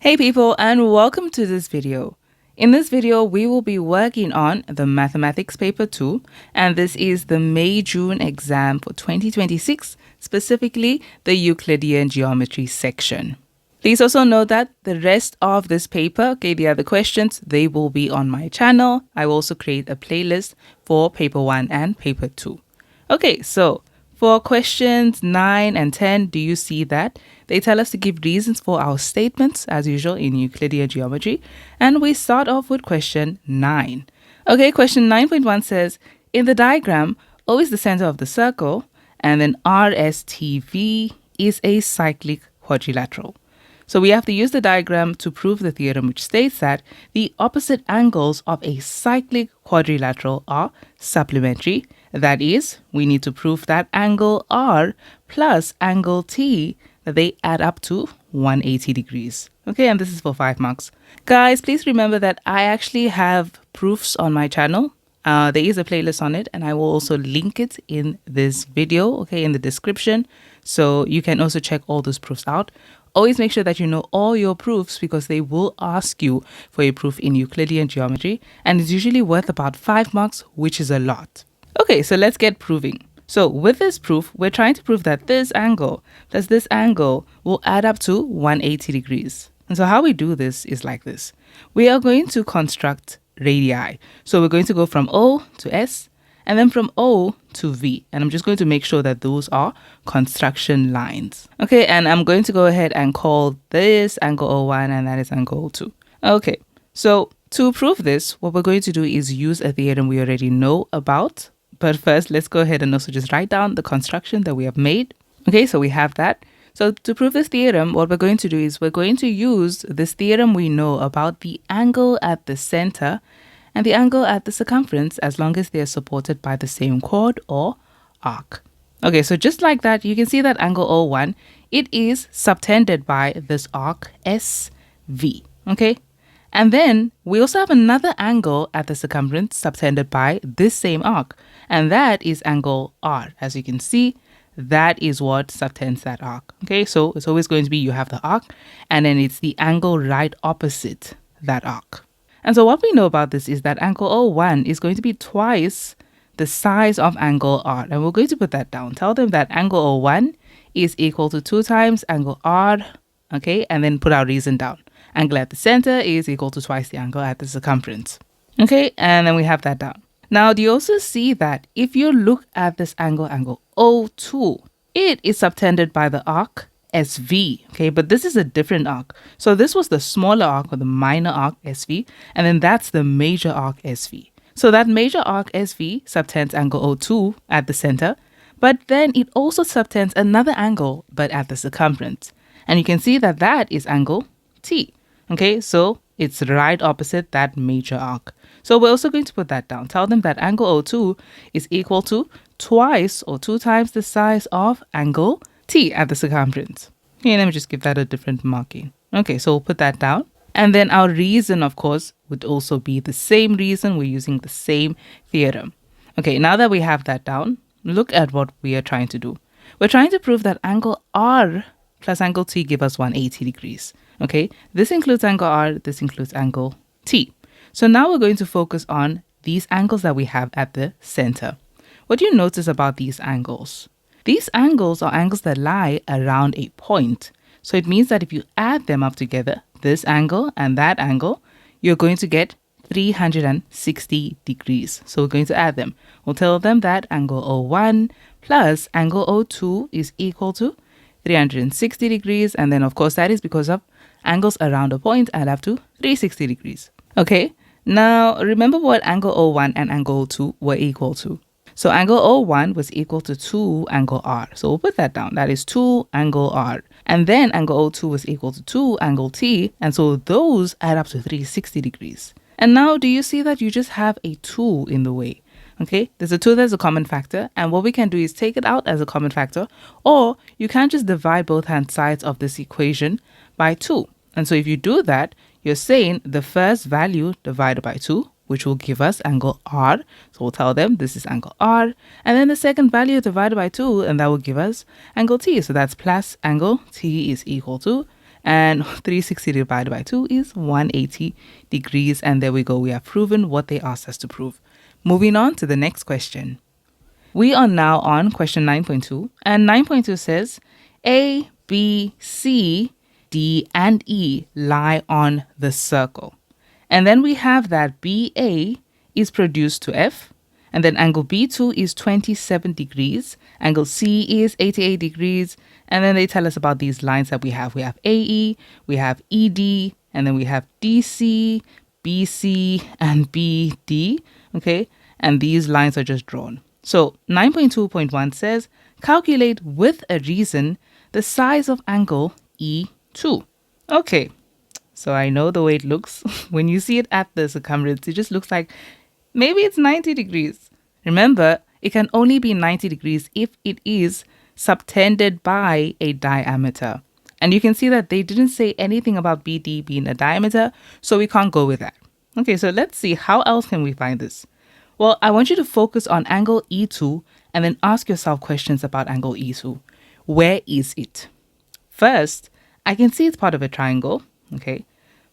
Hey people, and welcome to this video. In this video, we will be working on the Mathematics Paper 2, and this is the May-June exam for 2026, specifically the Euclidean Geometry section. Please also note that the rest of this paper, the other questions, they will be on my channel. I will also create a playlist for Paper 1 and Paper 2. Okay, so for questions 9 and 10, do you see that? They tell us to give reasons for our statements, as usual in Euclidean geometry. And we start off with question 9. Okay, question 9.1 says, in the diagram, O is the center of the circle, and then RSTV is a cyclic quadrilateral. So we have to use the diagram to prove the theorem which states that the opposite angles of a cyclic quadrilateral are supplementary. That is, we need to prove that angle R plus angle T, that they add up to 180 degrees. Okay, and this is for 5 marks. Guys, please remember that I actually have proofs on my channel. There is a playlist on it, and I will also link it in this video, okay, in the description. So you can also check all those proofs out. Always make sure that you know all your proofs because they will ask you for a proof in Euclidean geometry, and it's usually worth about 5 marks, which is a lot. Okay, so let's get proving. So with this proof, we're trying to prove that this angle plus this angle will add up to 180 degrees. And so how we do this is like this. We are going to construct radii. So we're going to go from O to S and then from O to V. And I'm just going to make sure that those are construction lines. Okay, and I'm going to go ahead and call this angle O1 and that is angle O2. Okay, so to prove this, what we're going to do is use a theorem we already know about. But first, let's go ahead and also just write down the construction that we have made. Okay, so we have that. So to prove this theorem, what we're going to do is we're going to use this theorem we know about the angle at the center and the angle at the circumference as long as they're supported by the same chord or arc. Okay, so just like that, you can see that angle O1, it is subtended by this arc SV. Okay, and then we also have another angle at the circumference subtended by this same arc. And that is angle R. As you can see, that is what subtends that arc. Okay, so it's always going to be you have the arc and then it's the angle right opposite that arc. And so what we know about this is that angle O1 is going to be twice the size of angle R. And we're going to put that down. Tell them that angle O1 is equal to 2 times angle R. Okay, and then put our reason down. Angle at the center is equal to twice the angle at the circumference. Okay, and then we have that down. Now, do you also see that if you look at this angle, angle O2, it is subtended by the arc SV, okay? But this is a different arc. So this was the smaller arc or the minor arc SV, and then that's the major arc SV. So that major arc SV subtends angle O2 at the center, but then it also subtends another angle, but at the circumference. And you can see that that is angle T, okay? So it's right opposite that major arc. So we're also going to put that down. Tell them that angle O2 is equal to twice or 2 times the size of angle T at the circumference. Okay, let me just give that a different marking. Okay, so we'll put that down. And then our reason, of course, would also be the same reason. We're using the same theorem. Okay, now that we have that down, look at what we are trying to do. We're trying to prove that angle R plus angle T give us 180 degrees. Okay, this includes angle R, this includes angle T. So now we're going to focus on these angles that we have at the center. What do you notice about these angles? These angles are angles that lie around a point. So it means that if you add them up together, this angle and that angle, you're going to get 360 degrees. So we're going to add them. We'll tell them that angle O1 plus angle O2 is equal to 360 degrees. And then, of course, that is because of angles around a point add up to 360 degrees. Okay, now remember what angle O1 and angle O2 were equal to. So angle O1 was equal to 2 angle R. So we'll put that down. That is 2 angle R. And then angle O2 was equal to 2 angle T. And so those add up to 360 degrees. And now do you see that you just have a 2 in the way? Okay, there's a 2 that's a common factor. And what we can do is take it out as a common factor. Or you can just divide both hand sides of this equation by 2. And so if you do that, you're saying the first value divided by 2, which will give us angle R. So we'll tell them this is angle R. And then the second value divided by 2, and that will give us angle T. So that's plus angle T is equal to And 360 divided by 2 is 180 degrees. And there we go. We have proven what they asked us to prove. Moving on to the next question. We are now on question 9.2. And 9.2 says A, B, C, D, and E lie on the circle. And then we have that BA is produced to F. And then angle B2 is 27 degrees. Angle C is 88 degrees. And then they tell us about these lines that we have. We have AE, we have ED, and then we have DC, BC, and BD. Okay. And these lines are just drawn. So 9.2.1 says, calculate with a reason the size of angle E2. Okay. So I know the way it looks. When you see it at the circumference, it just looks like maybe it's 90 degrees. Remember, it can only be 90 degrees if it is subtended by a diameter. And you can see that they didn't say anything about BD being a diameter, so we can't go with that. Okay, so let's see, how else can we find this? Well, I want you to focus on angle E2 and then ask yourself questions about angle E2. Where is it? First, I can see it's part of a triangle, okay?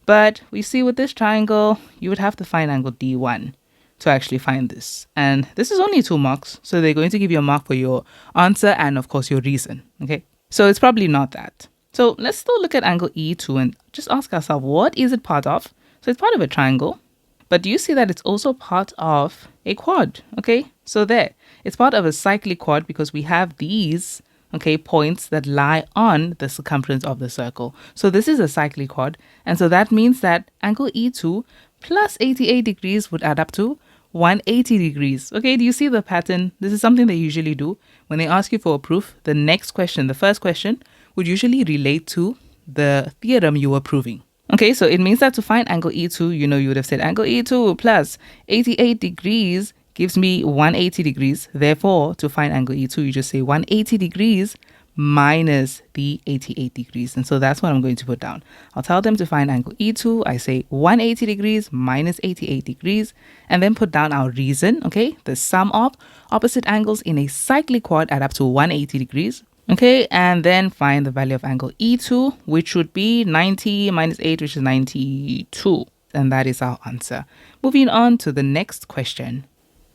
But we see with this triangle, you would have to find angle D1 to actually find this. And this is only 2 marks, so they're going to give you a mark for your answer and, of course, your reason, okay? So it's probably not that. So let's still look at angle E2 and just ask ourselves, what is it part of? So it's part of a triangle. But do you see that it's also part of a quad? Okay, so there. It's part of a cyclic quad because we have these, okay, points that lie on the circumference of the circle. So this is a cyclic quad. And so that means that angle E2 plus 88 degrees would add up to 180 degrees. Okay, do you see the pattern? This is something they usually do. When they ask you for a proof, the next question, the first question, would usually relate to the theorem you were proving. Okay, so it means that to find angle E2, you would have said angle E2 plus 88 degrees gives me 180 degrees. Therefore, to find angle E2, you just say 180 degrees minus the 88 degrees. And so that's what I'm going to put down. I'll tell them to find angle E2. I say 180 degrees minus 88 degrees, and then put down our reason, okay? The sum of opposite angles in a cyclic quad add up to 180 degrees. Okay, and then find the value of angle E2, which would be 90 minus 8, which is 92. And that is our answer. Moving on to the next question.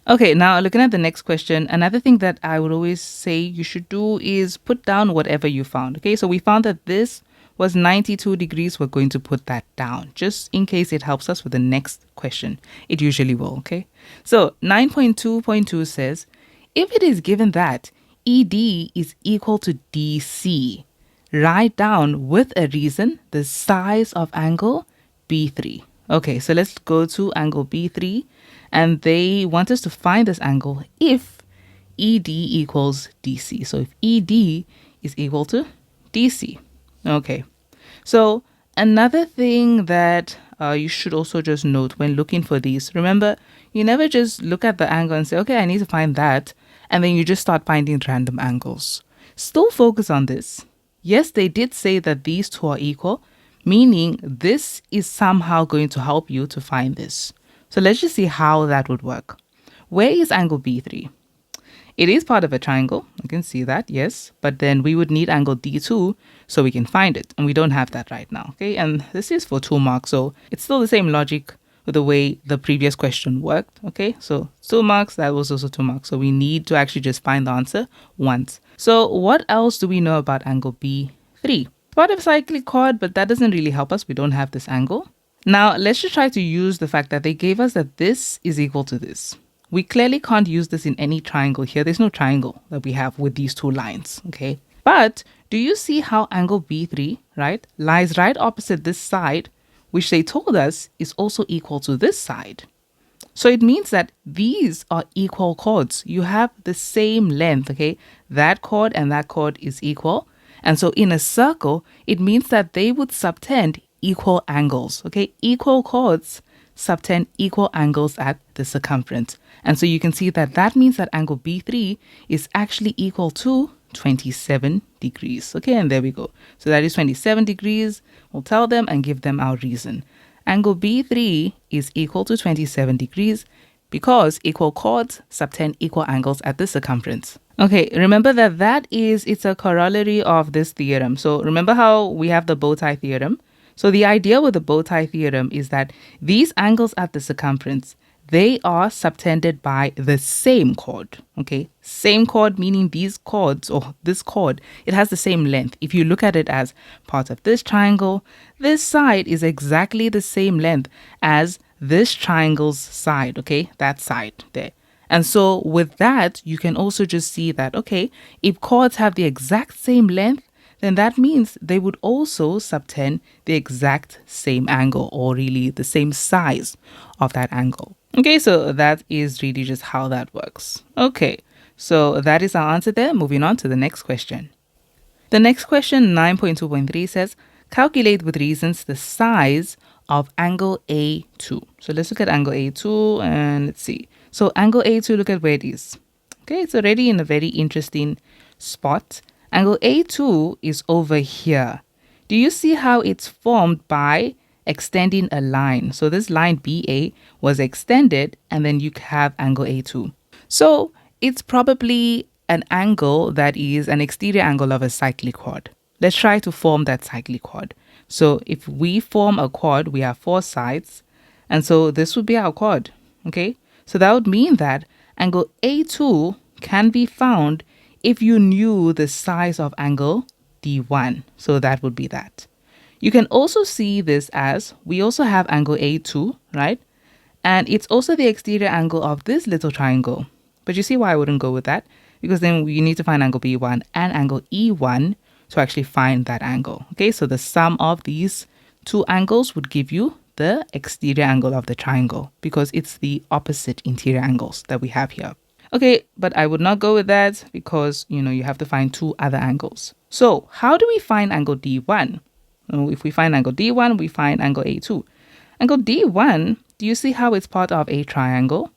Okay, now looking at the next question, another thing that I would always say you should do is put down whatever you found. Okay, so we found that this was 92 degrees. We're going to put that down just in case it helps us with the next question. It usually will, okay? So 9.2.2 says, if it is given that ED is equal to DC, write down with a reason the size of angle B3. Okay, so let's go to angle B3, and they want us to find this angle if ED equals DC. So if ED is equal to DC. Okay, so another thing that you should also just note when looking for these, remember, you never just look at the angle and say, okay, I need to find that, and then you just start finding random angles. Still focus on this. Yes, they did say that these two are equal, meaning this is somehow going to help you to find this. So let's just see how that would work. Where is angle B3? It is part of a triangle. You can see that, yes. But then we would need angle D2 so we can find it. And we don't have that right now, okay? And this is for 2 marks, so it's still the same logic with the way the previous question worked, okay? So 2 marks, that was also 2 marks. So we need to actually just find the answer once. So what else do we know about angle B3? Part of cyclic quad, but that doesn't really help us. We don't have this angle. Now, let's just try to use the fact that they gave us that this is equal to this. We clearly can't use this in any triangle here. There's no triangle that we have with these 2 lines, okay? But do you see how angle B3, right, lies right opposite this side, which they told us is also equal to this side? So it means that these are equal chords. You have the same length, okay? That chord and that chord is equal. And so in a circle, it means that they would subtend equal angles, okay? Equal chords subtend equal angles at the circumference. And so you can see that that means that angle B3 is actually equal to 27 degrees. Okay, and there we go. So that is 27 degrees. We'll tell them and give them our reason. Angle B3 is equal to 27 degrees because equal chords subtend equal angles at the circumference. Okay, remember that it's a corollary of this theorem. So remember how we have the bow tie theorem? So the idea with the bow tie theorem is that these angles at the circumference, they are subtended by the same chord. Okay, same chord meaning these chords, or this chord, it has the same length. If you look at it as part of this triangle, this side is exactly the same length as this triangle's side. Okay, that side there. And so with that, you can also just see that, okay, if chords have the exact same length, then that means they would also subtend the exact same angle, or really the same size of that angle. Okay, so that is really just how that works. Okay, so that is our answer there. Moving on to the next question. The next question, 9.2.3, says, calculate with reasons the size of angle A2. So let's look at angle A2 and let's see. So angle A2, look at where it is. Okay, it's already in a very interesting spot. Angle A2 is over here. Do you see how it's formed by extending a line? So this line BA was extended, and then you have angle A2. So it's probably an angle that is an exterior angle of a cyclic chord. Let's try to form that cyclic chord. So if we form a chord, we have 4 sides. And so this would be our chord. Okay, so that would mean that angle A2 can be found if you knew the size of angle D1. So that would be that. You can also see this as we also have angle A2, right? And it's also the exterior angle of this little triangle. But you see why I wouldn't go with that? Because then you need to find angle B1 and angle E1 to actually find that angle. Okay, so the sum of these two angles would give you the exterior angle of the triangle, because it's the opposite interior angles that we have here. Okay, but I would not go with that because, you have to find 2 other angles. So how do we find angle D1? Well, if we find angle D1, we find angle A2. Angle D1, do you see how it's part of a triangle?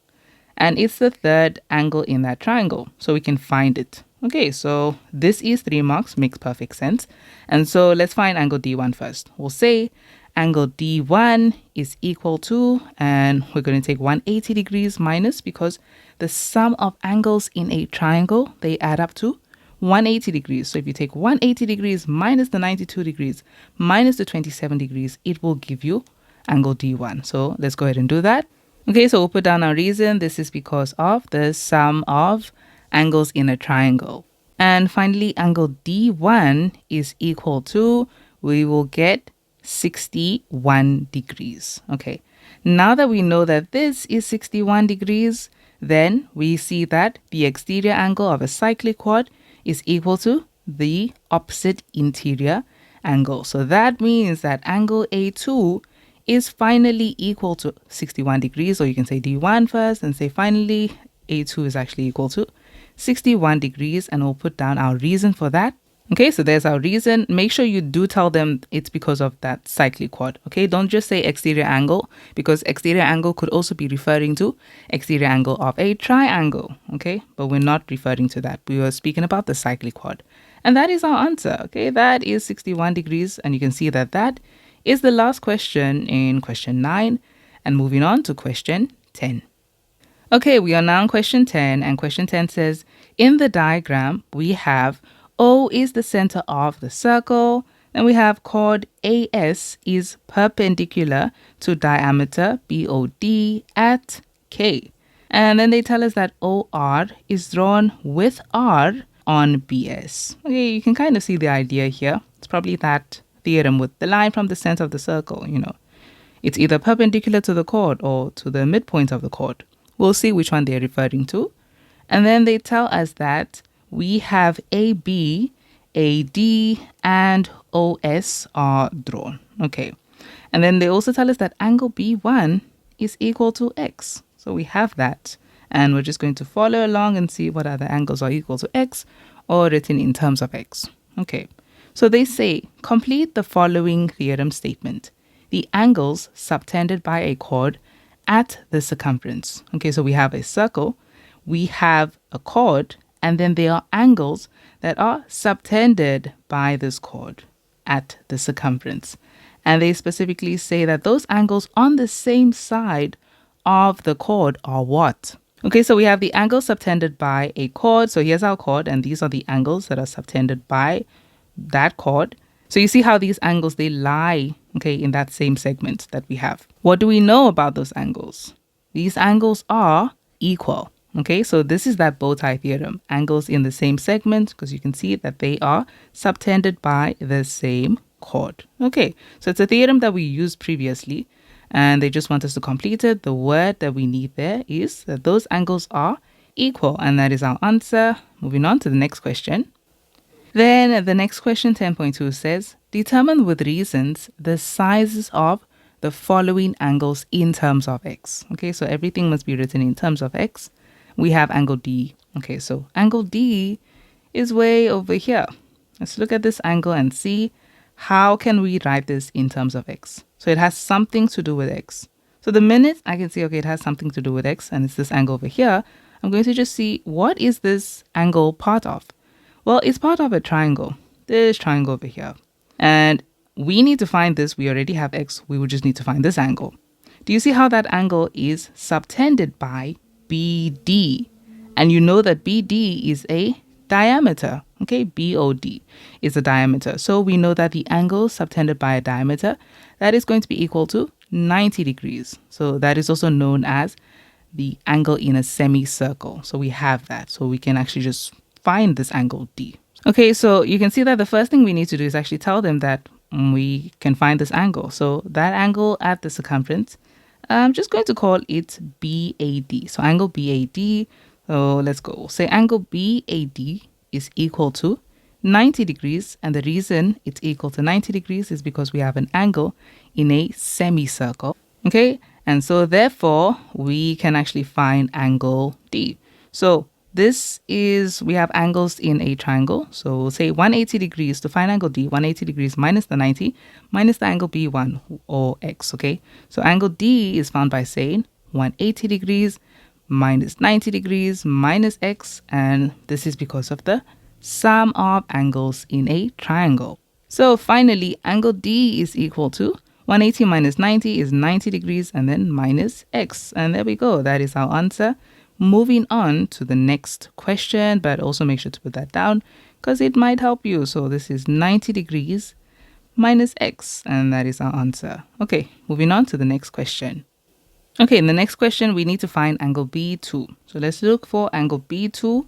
And it's the third angle in that triangle, so we can find it. Okay, so this is 3 marks, makes perfect sense. And so let's find angle D1 first. We'll say angle D1 is equal to, and we're going to take 180 degrees minus, because the sum of angles in a triangle, they add up to 180 degrees. So if you take 180 degrees minus the 92 degrees minus the 27 degrees, it will give you angle D1. So let's go ahead and do that. Okay, so we'll put down our reason. This is because of the sum of angles in a triangle. And finally, angle D1 is equal to, we will get 61 degrees. Okay, now that we know that this is 61 degrees, then we see that the exterior angle of a cyclic chord is equal to the opposite interior angle. So that means that angle A2 is finally equal to 61 degrees, or you can say D1 first and say finally A2 is actually equal to 61 degrees, and we'll put down our reason for that. Okay, so there's our reason. Make sure you do tell them it's because of that cyclic chord. Okay, don't just say exterior angle, because exterior angle could also be referring to exterior angle of a triangle. Okay, but we're not referring to that. We were speaking about the cyclic chord. And that is our answer. Okay, that is 61 degrees. And you can see that that is the last question in question 9. And moving on to question 10. Okay, we are now on question 10. And question 10 says, in the diagram, we have O is the center of the circle. Then we have chord AS is perpendicular to diameter BOD at K. And then they tell us that OR is drawn with R on BS. Okay, you can kind of see the idea here. It's probably that theorem with the line from the center of the circle, It's either perpendicular to the chord or to the midpoint of the chord. We'll see which one they're referring to. And then they tell us that we have AB, AD, and OS are drawn. Okay. And then they also tell us that angle B1 is equal to X. So we have that. And we're just going to follow along and see what other angles are equal to X or written in terms of X. Okay. So they say, complete the following theorem statement. The angles subtended by a chord at the circumference. Okay, so we have a circle, we have a chord, and then there are angles that are subtended by this chord at the circumference. And they specifically say that those angles on the same side of the chord are what? Okay, so we have the angle subtended by a chord. So here's our chord, and these are the angles that are subtended by that chord. So you see how these angles, they lie, okay, in that same segment that we have. What do we know about those angles? These angles are equal. Okay, so this is that bow tie theorem. Angles in the same segment, because you can see that they are subtended by the same chord. Okay, so it's a theorem that we used previously, and they just want us to complete it. The word that we need there is that those angles are equal, and that is our answer. Moving on to the next question. Then the next question, 10.2, says, determine with reasons the sizes of the following angles in terms of x. Okay, so everything must be written in terms of x. We have angle D. Okay, so angle D is way over here. Let's look at this angle and see how can we write this in terms of x. So it has something to do with x. So the minute I can see, okay, it has something to do with x, and it's this angle over here, I'm going to just see what is this angle part of. Well, it's part of a triangle. This triangle over here. And we need to find this. We already have x. We would just need to find this angle. Do you see how that angle is subtended by BD? And you know that BD is a diameter. Okay, BOD is a diameter. So we know that the angle subtended by a diameter, that is going to be equal to 90 degrees. So that is also known as the angle in a semicircle. So we have that. So we can actually just find this angle D. Okay, so you can see that the first thing we need to do is actually tell them that we can find this angle. So that angle at the circumference, I'm just going to call it BAD. So angle BAD, so let's go. We'll say angle BAD is equal to 90 degrees. And the reason it's equal to 90 degrees is because we have an angle in a semicircle. Okay, and so therefore we can actually find angle D. So this is, we have angles in a triangle. So we'll say 180 degrees to find angle D. 180 degrees minus the 90 minus the angle B1 or X, okay? So angle D is found by saying 180 degrees minus 90 degrees minus X. And this is because of the sum of angles in a triangle. So finally, angle D is equal to 180 minus 90 is 90 degrees and then minus X. And there we go. That is our answer. Moving on to the next question, but also make sure to put that down because it might help you. So this is 90 degrees minus x, and that is our answer. Okay, moving on to the next question. Okay, in the next question, we need to find angle B2. So let's look for angle B2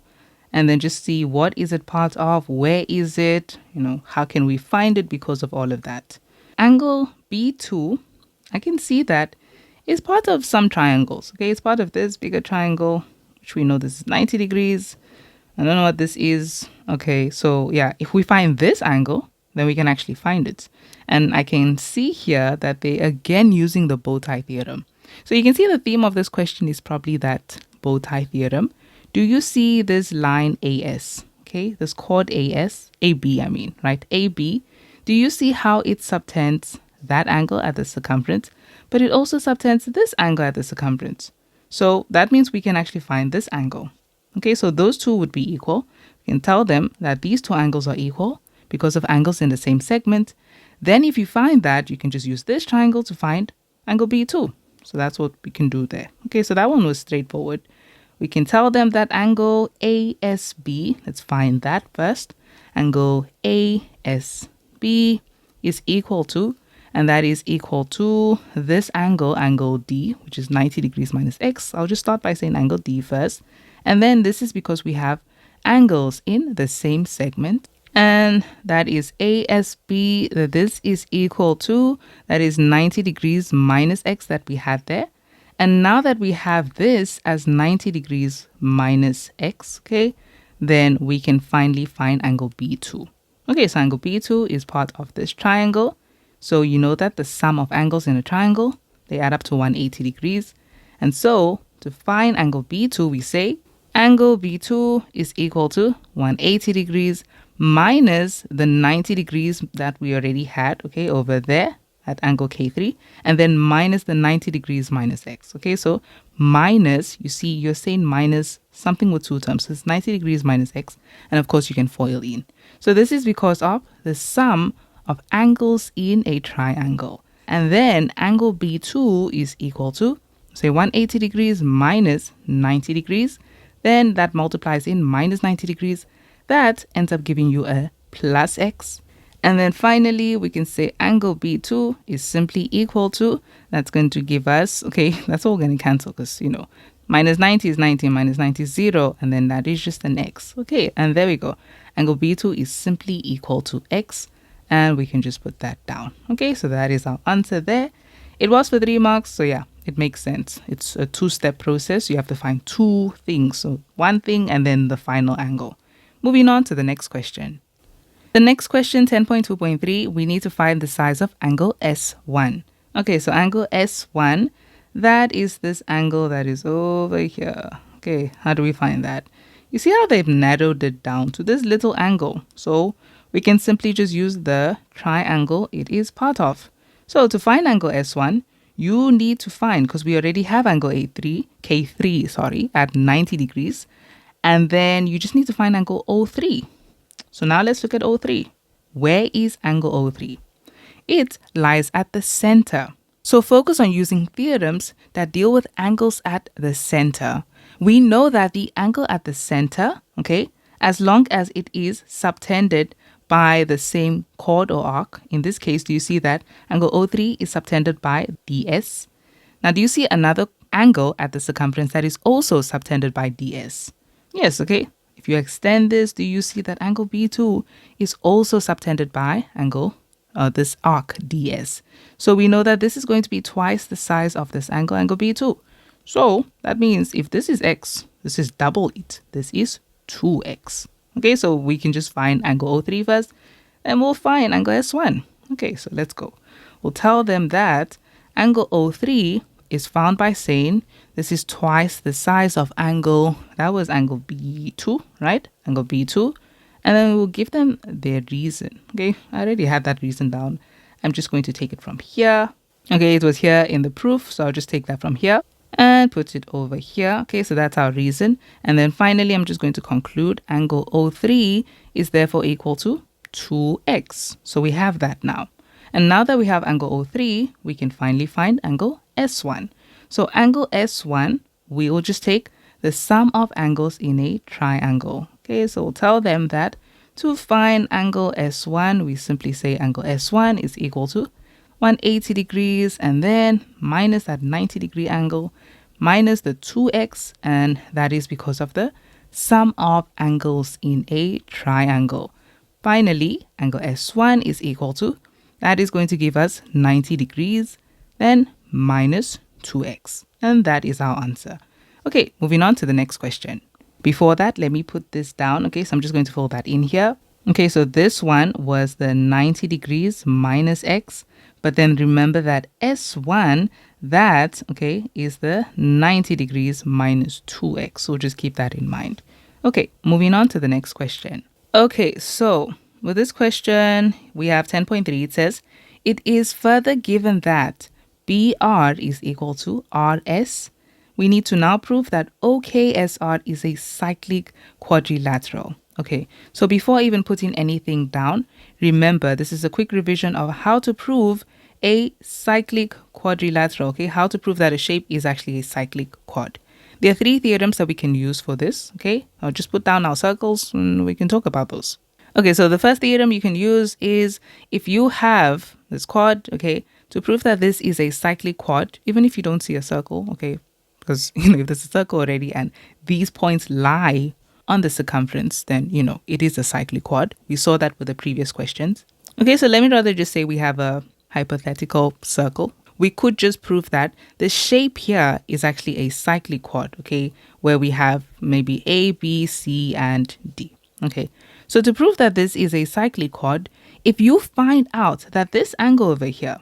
and then just see what is it part of, where is it, how can we find it because of all of that. Angle B2, I can see that is part of some triangles. Okay, it's part of this bigger triangle, which we know this is 90 degrees. I don't know what this is. Okay, so yeah, if we find this angle, then we can actually find it. And I can see here that they again using the bow tie theorem. So you can see the theme of this question is probably that bow tie theorem. Do you see this line AS? Okay, this chord AS, AB, I mean, right? AB. Do you see how it subtends that angle at the circumference? But it also subtends this angle at the circumference. So that means we can actually find this angle. Okay, so those two would be equal. We can tell them that these two angles are equal because of angles in the same segment. Then if you find that, you can just use this triangle to find angle B2. So that's what we can do there. Okay, so that one was straightforward. We can tell them that angle ASB, let's find that first. Angle ASB is equal to, and that is equal to this angle, angle D, which is 90 degrees minus x. I'll just start by saying angle D first. And then this is because we have angles in the same segment. And that is ASB, this is equal to, that is 90 degrees minus x that we had there. And now that we have this as 90 degrees minus x, okay, then we can finally find angle B2. Okay, so angle B2 is part of this triangle. So you know that the sum of angles in a triangle, they add up to 180 degrees. And so to find angle B2, we say angle B2 is equal to 180 degrees minus the 90 degrees that we already had, okay, over there at angle K3, and then minus the 90 degrees minus x. Okay, so minus, you see, you're saying minus something with two terms. So it's 90 degrees minus x, and of course you can FOIL in. So this is because of the sum of angles in a triangle. And then angle B2 is equal to, say 180 degrees minus 90 degrees, then that multiplies in minus 90 degrees. That ends up giving you a plus x. And then finally, we can say angle B2 is simply equal to, that's going to give us, okay, that's all going to cancel because, minus 90 is 90, minus 90 is 0, and then that is just an x. Okay, and there we go. Angle B2 is simply equal to x, and we can just put that down. Okay, so that is our answer there. It was for 3 marks, so yeah, it makes sense. It's a 2-step process. You have to find 2 things, so one thing and then the final angle. Moving on to the next question. The next question, 10.2.3, we need to find the size of angle S1. Okay, so angle S1, that is this angle that is over here. Okay, how do we find that? You see how they've narrowed it down to this little angle. So we can simply just use the triangle it is part of. So to find angle S1, you need to find, because we already have angle K3, at 90 degrees. And then you just need to find angle O3. So now let's look at O3. Where is angle O3? It lies at the center. So focus on using theorems that deal with angles at the center. We know that the angle at the center, okay, as long as it is subtended by the same chord or arc, in this case, do you see that angle O3 is subtended by DS? Now, do you see another angle at the circumference that is also subtended by DS? Yes, okay. If you extend this, do you see that angle B2 is also subtended by this arc DS? So we know that this is going to be twice the size of this angle B2. So that means if this is x, this is double it. This is 2x. Okay, so we can just find angle O3 first, and we'll find angle S1. Okay, so let's go. We'll tell them that angle O3 is found by saying this is twice the size of angle, that was angle B2, right? Angle B2. And then we'll give them their reason. Okay, I already had that reason down. I'm just going to take it from here. Okay, it was here in the proof, so I'll just take that from here and put it over here. Okay, so that's our reason. And then finally, I'm just going to conclude angle O3 is therefore equal to 2x. So we have that now. And now that we have angle O3, we can finally find angle S1. So angle S1, we will just take the sum of angles in a triangle. Okay, so we'll tell them that to find angle S1, we simply say angle S1 is equal to 180 degrees and then minus that 90 degree angle minus the 2x, and that is because of the sum of angles in a triangle. Finally, angle S1 is equal to, that is going to give us 90 degrees, then minus 2x. And that is our answer. Okay, moving on to the next question. Before that, let me put this down. Okay, so I'm just going to fill that in here. Okay, so this one was the 90 degrees minus x. But then remember that S1, that, okay, is the 90 degrees minus 2x. So just keep that in mind. Okay, moving on to the next question. Okay, so with this question, we have 10.3. It says, it is further given that BR is equal to RS. We need to now prove that OKSR is a cyclic quadrilateral. Okay, so before even putting anything down, remember, this is a quick revision of how to prove a cyclic quadrilateral. Okay, how to prove that a shape is actually a cyclic quad. There are 3 theorems that we can use for this. Okay, I'll just put down our circles and we can talk about those. Okay, so the first theorem you can use is if you have this quad, okay, to prove that this is a cyclic quad, even if you don't see a circle, okay, because, if there's a circle already and these points lie on the circumference, then, it is a cyclic quad. We saw that with the previous questions. Okay, so let me rather just say we have a hypothetical circle. We could just prove that the shape here is actually a cyclic quad, okay, where we have maybe A, B, C, and D. Okay, so to prove that this is a cyclic quad, if you find out that this angle over here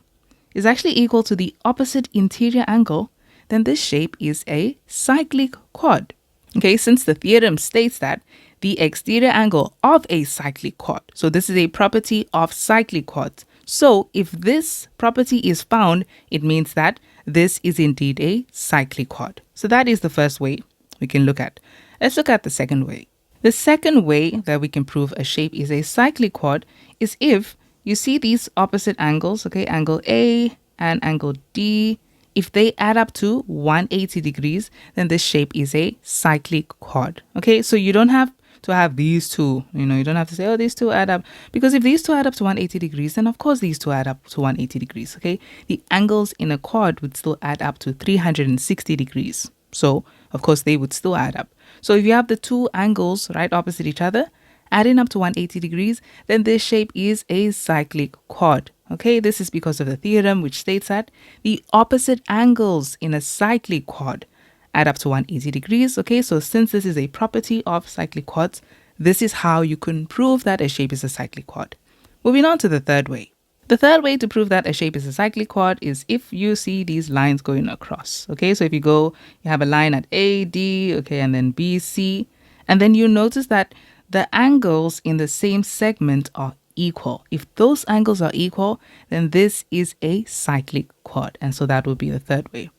is actually equal to the opposite interior angle, then this shape is a cyclic quad. Okay, since the theorem states that the exterior angle of a cyclic quad, so this is a property of cyclic quads. So if this property is found, it means that this is indeed a cyclic quad. So that is the first way we can look at. Let's look at the second way. The second way that we can prove a shape is a cyclic quad is if you see these opposite angles, okay, angle A and angle D. if they add up to 180 degrees, then this shape is a cyclic quad. Okay, so you don't have to have these two, you don't have to say, oh, these two add up, because if these two add up to 180 degrees, then of course these two add up to 180 degrees. Okay, the angles in a quad would still add up to 360 degrees. So of course they would still add up. So if you have the two angles right opposite each other, adding up to 180 degrees, then this shape is a cyclic quad. Okay, this is because of the theorem which states that the opposite angles in a cyclic quad add up to 180 degrees. Okay, so since this is a property of cyclic quads, this is how you can prove that a shape is a cyclic quad. Moving on to the third way. The third way to prove that a shape is a cyclic quad is if you see these lines going across. Okay, so if you have a line at A, D, okay, and then B, C, and then you notice that the angles in the same segment are equal. If those angles are equal, then this is a cyclic quad. And so that would be the third way.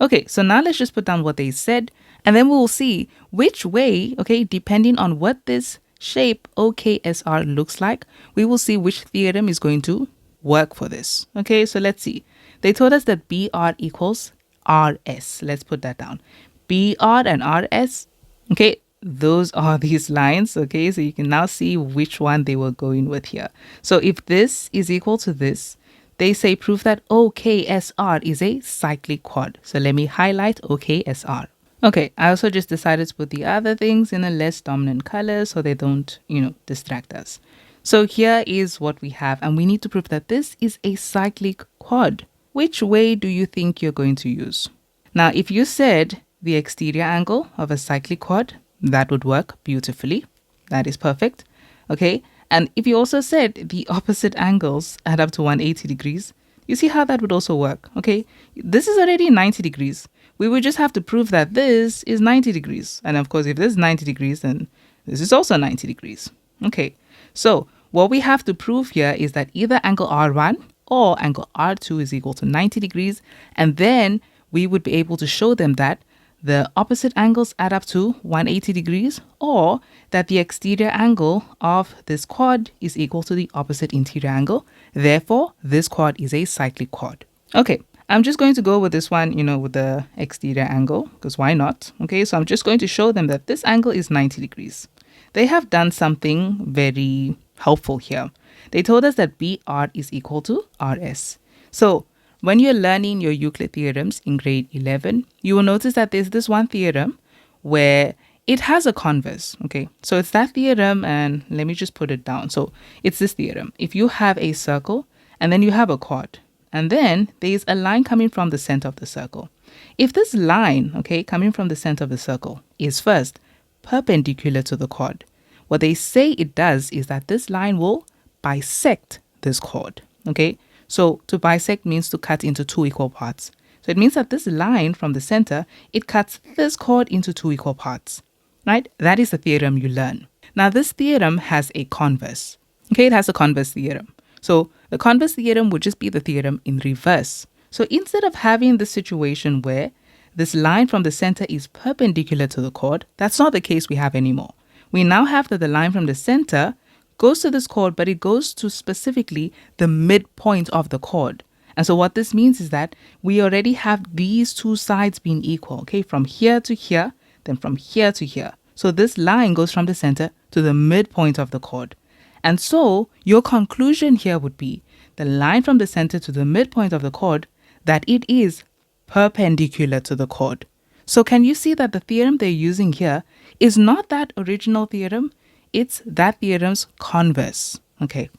Okay, so now let's just put down what they said, and then we'll see which way, okay, depending on what this shape OKSR looks like, we will see which theorem is going to work for this. Okay, so let's see. They told us that BR equals RS. Let's put that down. BR and RS, okay, those are these lines. Okay, so you can now see which one they were going with here. So if this is equal to this, they say prove that OKSR is a cyclic quad. So let me highlight OKSR. Okay, I also just decided to put the other things in a less dominant color so they don't, distract us. So here is what we have, and we need to prove that this is a cyclic quad. Which way do you think you're going to use? Now, if you said the exterior angle of a cyclic quad, that would work beautifully. That is perfect. Okay. And if you also said the opposite angles add up to 180 degrees, you see how that would also work. Okay. This is already 90 degrees. We would just have to prove that this is 90 degrees. And of course, if this is 90 degrees, then this is also 90 degrees. Okay. So what we have to prove here is that either angle R1 or angle R2 is equal to 90 degrees. And then we would be able to show them that the opposite angles add up to 180 degrees, or that the exterior angle of this quad is equal to the opposite interior angle. Therefore, this quad is a cyclic quad. Okay, I'm just going to go with this one, with the exterior angle, because why not? Okay, so I'm just going to show them that this angle is 90 degrees. They have done something very helpful here. They told us that BR is equal to RS. So when you're learning your Euclid theorems in grade 11, you will notice that there's this one theorem where it has a converse. Okay, so it's that theorem, and let me just put it down. So it's this theorem. If you have a circle and then you have a quad, and then there's a line coming from the center of the circle. If this line, okay, coming from the center of the circle is first perpendicular to the quad, what they say it does is that this line will bisect this chord. Okay, so to bisect means to cut into two equal parts. So it means that this line from the center, it cuts this chord into two equal parts, right? That is the theorem you learn. Now this theorem has a converse. Okay, it has a converse theorem. So the converse theorem would just be the theorem in reverse. So instead of having this situation where this line from the center is perpendicular to the chord, that's not the case we have anymore. We now have that the line from the center goes to this chord, but it goes to specifically the midpoint of the chord. And so what this means is that we already have these two sides being equal, okay, from here to here, then from here to here. So this line goes from the center to the midpoint of the chord. And so your conclusion here would be the line from the center to the midpoint of the chord, that it is perpendicular to the chord. So can you see that the theorem they're using here is not that original theorem? It's that theorem's converse. Okay,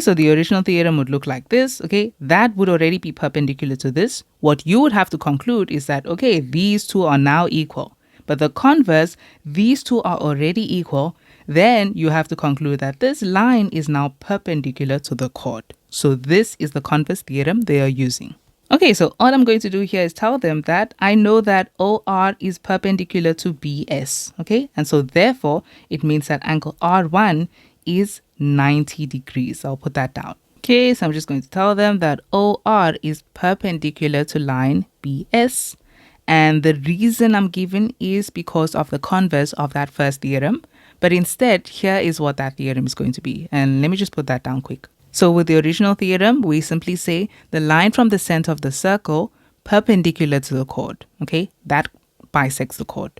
so the original theorem would look like this. Okay, that would already be perpendicular to this. What you would have to conclude is that, okay, these two are now equal. But the converse, these two are already equal. Then you have to conclude that this line is now perpendicular to the chord. So this is the converse theorem they are using. Okay, so all I'm going to do here is tell them that I know that OR is perpendicular to BS, okay? And so therefore, it means that angle R1 is 90 degrees. I'll put that down. Okay, so I'm just going to tell them that OR is perpendicular to line BS. And the reason I'm giving is because of the converse of that first theorem. But instead, here is what that theorem is going to be. And let me just put that down quick. So with the original theorem, we simply say the line from the center of the circle perpendicular to the chord. Okay, that bisects the chord.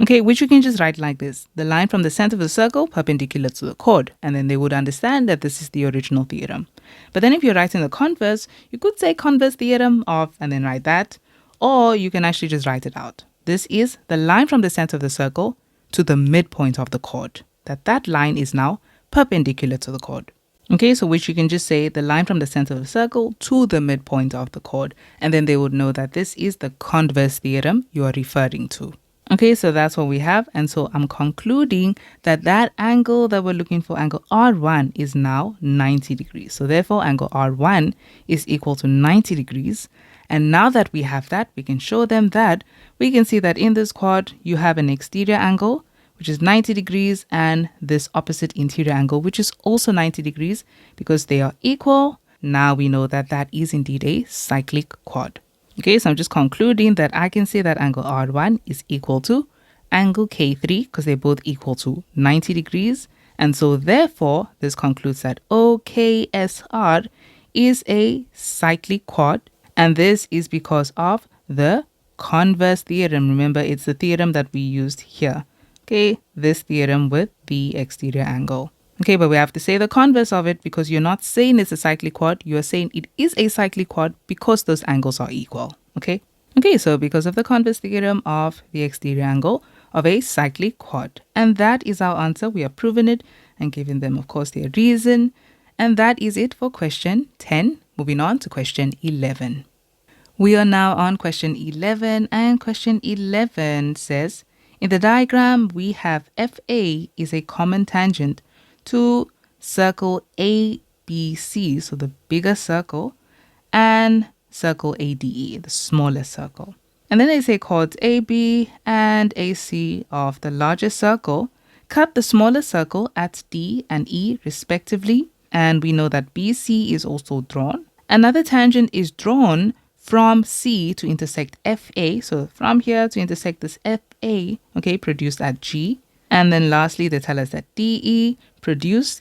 Okay, which you can just write like this. The line from the center of the circle perpendicular to the chord. And then they would understand that this is the original theorem. But then if you're writing the converse, you could say converse theorem of, and then write that. Or you can actually just write it out. This is the line from the center of the circle to the midpoint of the chord. That line is now perpendicular to the chord. Okay, so which you can just say the line from the center of the circle to the midpoint of the chord. And then they would know that this is the converse theorem you are referring to. Okay, so that's what we have. And so I'm concluding that that angle that we're looking for, angle R1, is now 90 degrees. So therefore, angle R1 is equal to 90 degrees. And now that we have that, we can show them that we can see that in this quad, you have an exterior angle, which is 90 degrees, and this opposite interior angle, which is also 90 degrees, because they are equal. Now we know that that is indeed a cyclic quad. Okay, so I'm just concluding that I can say that angle R1 is equal to angle K3 because they're both equal to 90 degrees. And so therefore, this concludes that OKSR is a cyclic quad. And this is because of the converse theorem. Remember, it's the theorem that we used here. Okay, this theorem with the exterior angle. Okay, but we have to say the converse of it because you're not saying it's a cyclic quad. You're saying it is a cyclic quad because those angles are equal. Okay? Okay, so because of the converse theorem of the exterior angle of a cyclic quad. And that is our answer. We have proven it and given them, of course, their reason. And that is it for question 10. Moving on to question 11. We are now on question 11. And question 11 says, in the diagram, we have FA is a common tangent to circle ABC, so the bigger circle, and circle ADE, the smaller circle. And then they say chords AB and AC of the larger circle cut the smaller circle at D and E respectively, and we know that BC is also drawn. Another tangent is drawn from C to intersect FA, so from here to intersect this FA, okay, produced at G. And then lastly, they tell us that DE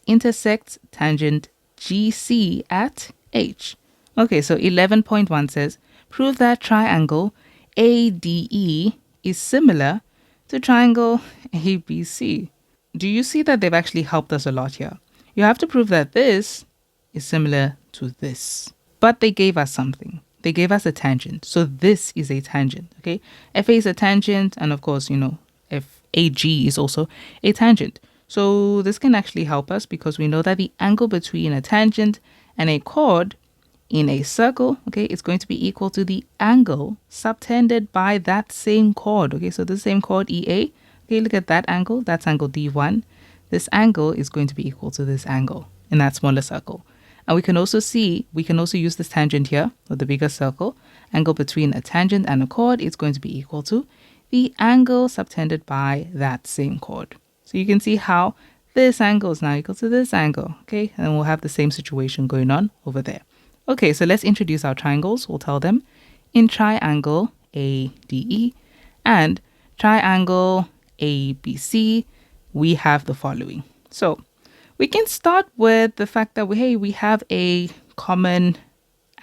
intersects tangent GC at H. Okay, so 11.1 says, prove that triangle ADE is similar to triangle ABC. Do you see that they've actually helped us a lot here? You have to prove that this is similar to this. But they gave us something. They gave us a tangent. So this is a tangent, okay? FA is a tangent, and of course, FAG is also a tangent. So this can actually help us because we know that the angle between a tangent and a chord in a circle, okay, is going to be equal to the angle subtended by that same chord, okay? So the same chord EA, okay, look at that angle, that's angle D1. This angle is going to be equal to this angle in that smaller circle. And we can also use this tangent here, with the bigger circle. Angle between a tangent and a chord is going to be equal to the angle subtended by that same chord. So you can see how this angle is now equal to this angle, okay? And we'll have the same situation going on over there. Okay, so let's introduce our triangles. We'll tell them in triangle ADE and triangle ABC, we have the following. So we can start with the fact that we have a common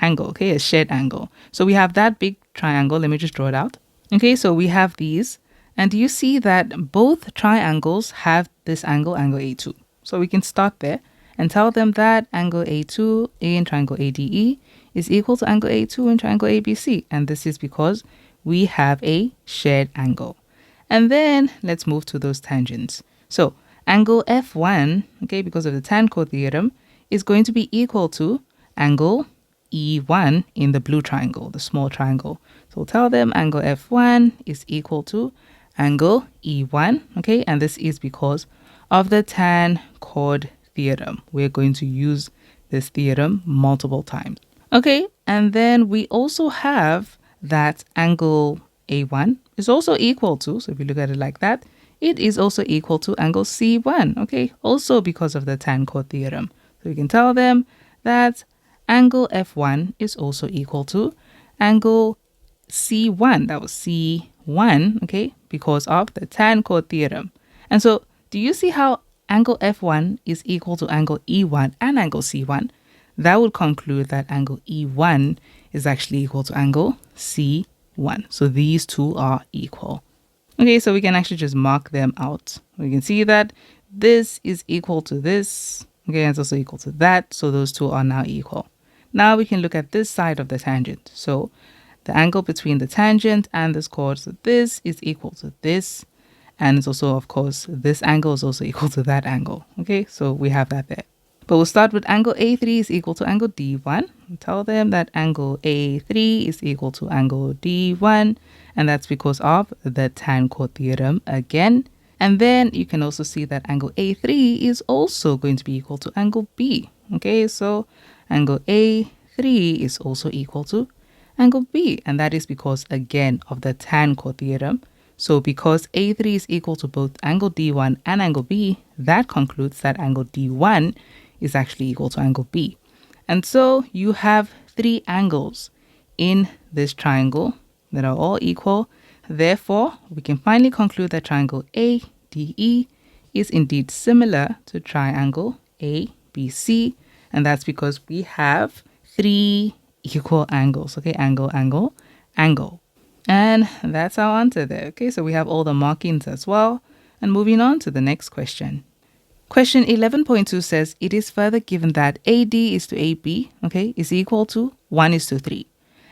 angle, okay, a shared angle. So we have that big triangle. Let me just draw it out. Okay, so we have these. And do you see that both triangles have this angle, angle A2? So we can start there and tell them that angle A2 in triangle ADE is equal to angle A2 in triangle ABC. And this is because we have a shared angle. And then let's move to those tangents. So angle F1, okay, because of the tan chord theorem, is going to be equal to angle E1 in the blue triangle, the small triangle. So we'll tell them angle F1 is equal to angle E1, okay, and this is because of the tan chord theorem. We're going to use this theorem multiple times. Okay, and then we also have that angle A1 is also equal to, so if you look at it like that, it is also equal to angle C1, okay, also because of the tan chord theorem. So we can tell them that angle F1 is also equal to angle C1, that was C1, okay, because of the tan chord theorem. And so do you see how angle F1 is equal to angle E1 and angle C1? That would conclude that angle E1 is actually equal to angle C1. So these two are equal. Okay, so we can actually just mark them out. We can see that this is equal to this. Okay, and it's also equal to that. So those two are now equal. Now we can look at this side of the tangent. So the angle between the tangent and this chord, so this is equal to this. And it's also, of course, this angle is also equal to that angle. Okay, so we have that there. But we'll start with angle A3 is equal to angle D1. We'll tell them that angle A3 is equal to angle D1. And that's because of the tan chord theorem again. And then you can also see that angle A3 is also going to be equal to angle B. Okay, so angle A3 is also equal to angle B. And that is because, again, of the tan chord theorem. So because A3 is equal to both angle D1 and angle B, that concludes that angle D1 is actually equal to angle B. And so you have three angles in this triangle that are all equal. Therefore, we can finally conclude that triangle ADE is indeed similar to triangle ABC. And that's because we have three equal angles. Okay, angle, angle, angle. And that's our answer there. Okay, so we have all the markings as well. And moving on to the next question. Question 11.2 says, it is further given that AD is to AB, okay, is equal to 1:3.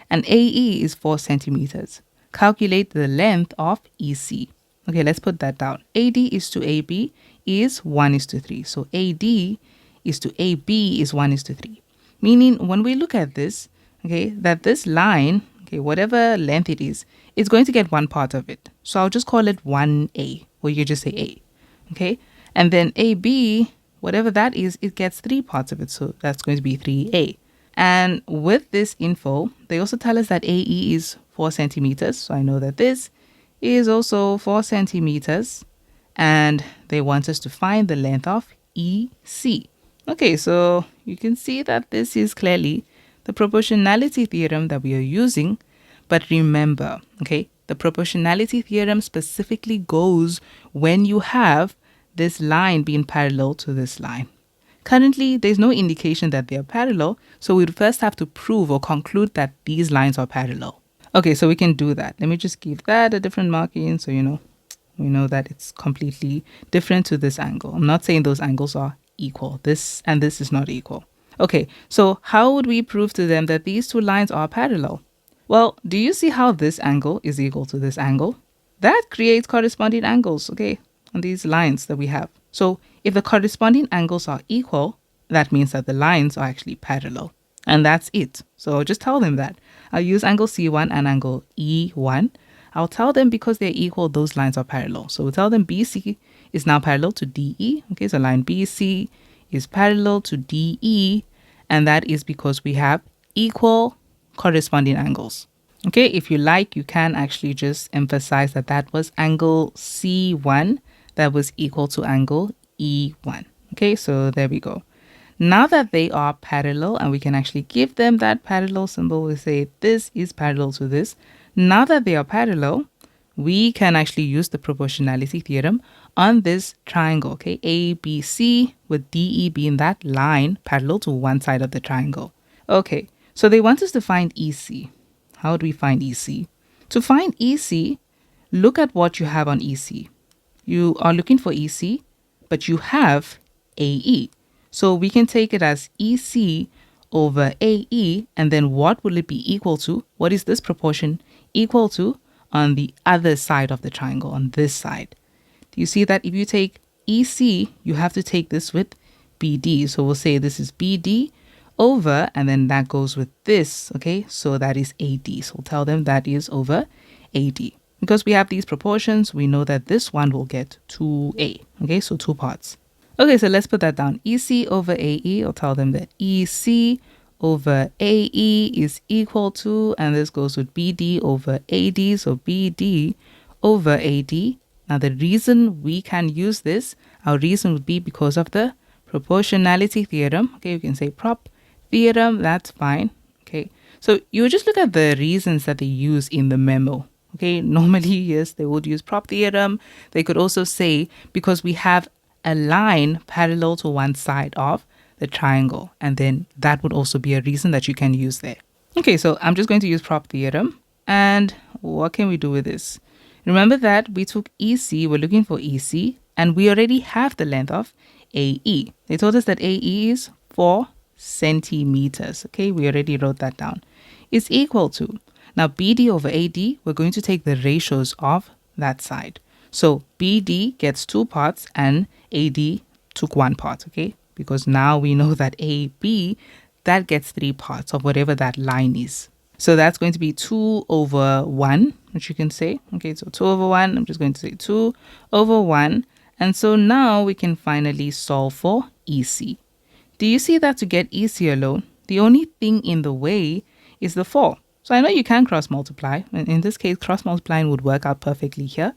And AE is 4 centimeters. Calculate the length of EC. Okay, let's put that down. AD is to AB is 1:3. So AD is to AB is 1:3. Meaning when we look at this, okay, that this line, okay, whatever length it is, it's going to get one part of it. So I'll just call it 1A, or you just say A, okay? And then AB, whatever that is, it gets 3 parts of it. So that's going to be 3A. And with this info, they also tell us that AE is 4 centimeters. So I know that this is also 4 centimeters. And they want us to find the length of EC. Okay, so you can see that this is clearly the proportionality theorem that we are using. But remember, okay, the proportionality theorem specifically goes when you have this line being parallel to this line. Currently, there's no indication that they are parallel, so we'd first have to prove or conclude that these lines are parallel. Okay, so we can do that. Let me just give that a different marking so we know that it's completely different to this angle. I'm not saying those angles are equal. This and this is not equal. Okay, so how would we prove to them that these two lines are parallel? Well, do you see how this angle is equal to this angle? That creates corresponding angles, okay, on these lines that we have. So if the corresponding angles are equal, that means that the lines are actually parallel. And that's it. So just tell them that. I'll use angle C1 and angle E1. I'll tell them because they're equal, those lines are parallel. So we'll tell them BC is now parallel to DE. Okay, so line BC is parallel to DE. And that is because we have equal corresponding angles. Okay, if you like, you can actually just emphasize that that was angle C1 that was equal to angle E1. Okay, so there we go. Now that they are parallel and we can actually give them that parallel symbol, we say this is parallel to this. Now that they are parallel, we can actually use the proportionality theorem on this triangle, okay, ABC, with DE being that line parallel to one side of the triangle. Okay, so they want us to find EC. How do we find EC? To find EC, look at what you have on EC. You are looking for EC, but you have AE. So we can take it as EC over AE, and then what will it be equal to? What is this proportion equal to on the other side of the triangle, on this side? Do you see that if you take EC, you have to take this with BD. So we'll say this is BD over, and then that goes with this, okay? So that is AD. So we'll tell them that is over AD. Because we have these proportions, we know that this one will get 2A, okay? So 2 parts. Okay, so let's put that down. EC over AE, I'll tell them that EC over AE is equal to, and this goes with BD over AD, so BD over AD. Now the reason we can use this, our reason would be because of the proportionality theorem. Okay, you can say prop theorem, that's fine. Okay, so you just look at the reasons that they use in the memo. Okay, normally, yes, they would use prop theorem. They could also say because we have a line parallel to one side of the triangle, and then that would also be a reason that you can use there. Okay, so I'm just going to use prop theorem. And what can we do with this? Remember that we took EC, we're looking for EC, and we already have the length of AE. They told us that AE is 4 centimeters. Okay, we already wrote that down. Is equal to, now BD over AD, we're going to take the ratios of that side. So BD gets 2 parts and AD took 1 part, okay? Because now we know that AB, that gets 3 parts of whatever that line is. So that's going to be 2 over 1, which you can say. Okay, so 2 over 1, I'm just going to say 2 over 1. And so now we can finally solve for EC. Do you see that to get EC alone, the only thing in the way is the 4. So I know you can cross multiply. In this case, cross multiplying would work out perfectly here.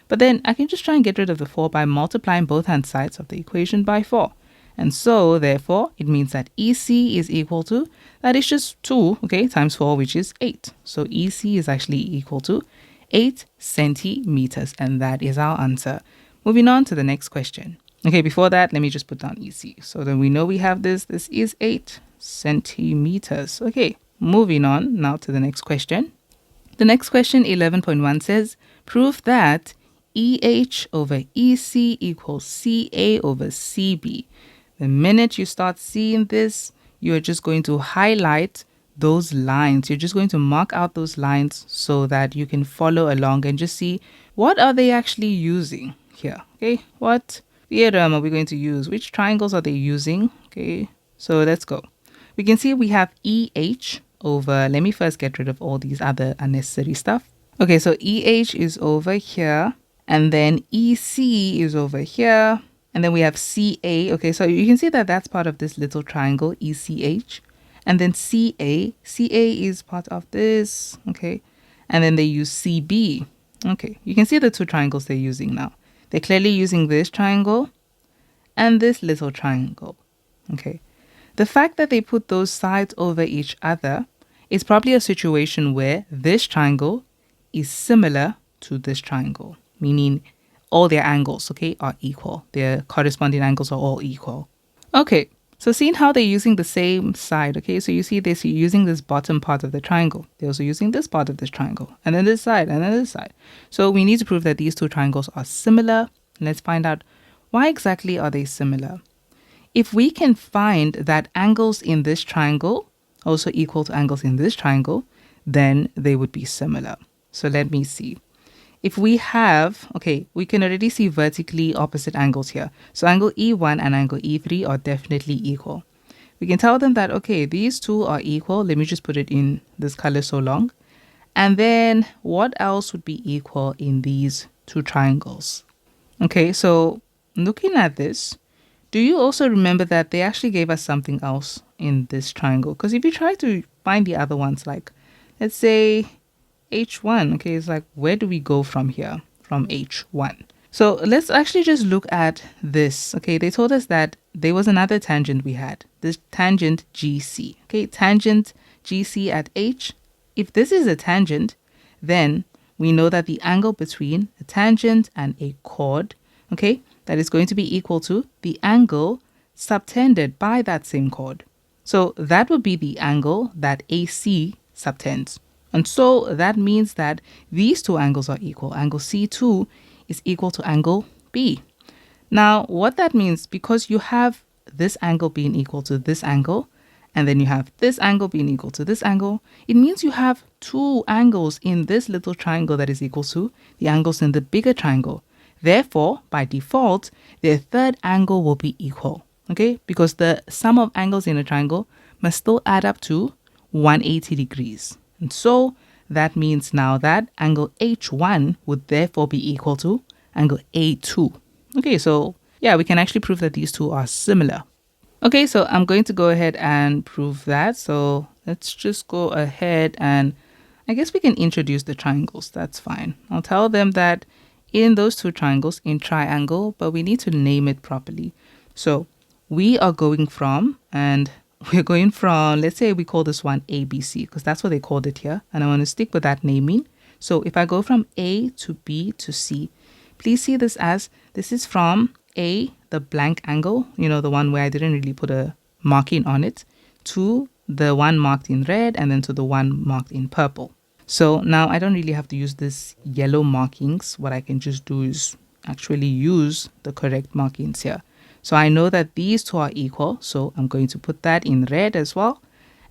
But then I can just try and get rid of the 4 by multiplying both hand sides of the equation by 4. And so, therefore, it means that EC is equal to, that is just 2, okay, times 4, which is 8. So EC is actually equal to 8 centimeters, and that is our answer. Moving on to the next question. Okay, before that, let me just put down EC. So then we know we have this. This is 8 centimeters. Okay, moving on now to the next question. The next question, 11.1, says, prove that EH over EC equals CA over CB. The minute you start seeing this, you're just going to highlight those lines. You're just going to mark out those lines so that you can follow along and just see what are they actually using here. Okay, what theorem are we going to use? Which triangles are they using? Okay, so let's go. We can see we have EH over, let me first get rid of all these other unnecessary stuff. Okay, so EH is over here, and then EC is over here. And then we have CA. Okay, so you can see that that's part of this little triangle, ECH. And then CA. CA is part of this. Okay. And then they use CB. Okay. You can see the 2 triangles they're using now. They're clearly using this triangle and this little triangle. Okay. The fact that they put those sides over each other is probably a situation where this triangle is similar to this triangle, meaning all their angles, okay, are equal. Their corresponding angles are all equal. Okay, so seeing how they're using the same side, okay, so you see they're using this bottom part of the triangle. They're also using this part of this triangle, and then this side, and then this side. So we need to prove that these 2 triangles are similar. Let's find out why exactly are they similar. If we can find that angles in this triangle also equal to angles in this triangle, then they would be similar. So let me see. If we have, okay, we can already see vertically opposite angles here. So angle E1 and angle E3 are definitely equal. We can tell them that, okay, these 2 are equal. Let me just put it in this color so long. And then what else would be equal in these 2 triangles? Okay, so looking at this, do you also remember that they actually gave us something else in this triangle? Because if you try to find the other ones, like, let's say H1, okay, it's like, where do we go from here? From H1. So let's actually just look at this. Okay, they told us that there was another tangent we had, this tangent GC. Okay, tangent GC at H. If this is a tangent, then we know that the angle between a tangent and a chord, okay, that is going to be equal to the angle subtended by that same chord. So that would be the angle that AC subtends. And so that means that these 2 angles are equal. Angle C2 is equal to angle B. Now, what that means, because you have this angle being equal to this angle, and then you have this angle being equal to this angle, it means you have 2 angles in this little triangle that is equal to the angles in the bigger triangle. Therefore, by default, their third angle will be equal, okay? Because the sum of angles in a triangle must still add up to 180 degrees. And so that means now that angle H1 would therefore be equal to angle A2. Okay, so yeah, we can actually prove that these 2 are similar. Okay, so I'm going to go ahead and prove that. So let's just go ahead and I guess we can introduce the triangles. That's fine. I'll tell them that in those 2 triangles, in triangle, but we need to name it properly. So we are going from, and we're going from, let's say we call this one ABC, because that's what they called it here. And I want to stick with that naming. So if I go from A to B to C, please see this as, this is from A, the blank angle, you know, the one where I didn't really put a marking on it, to the one marked in red and then to the one marked in purple. So now I don't really have to use this yellow markings. What I can just do is actually use the correct markings here. So I know that these two are equal, so I'm going to put that in red as well.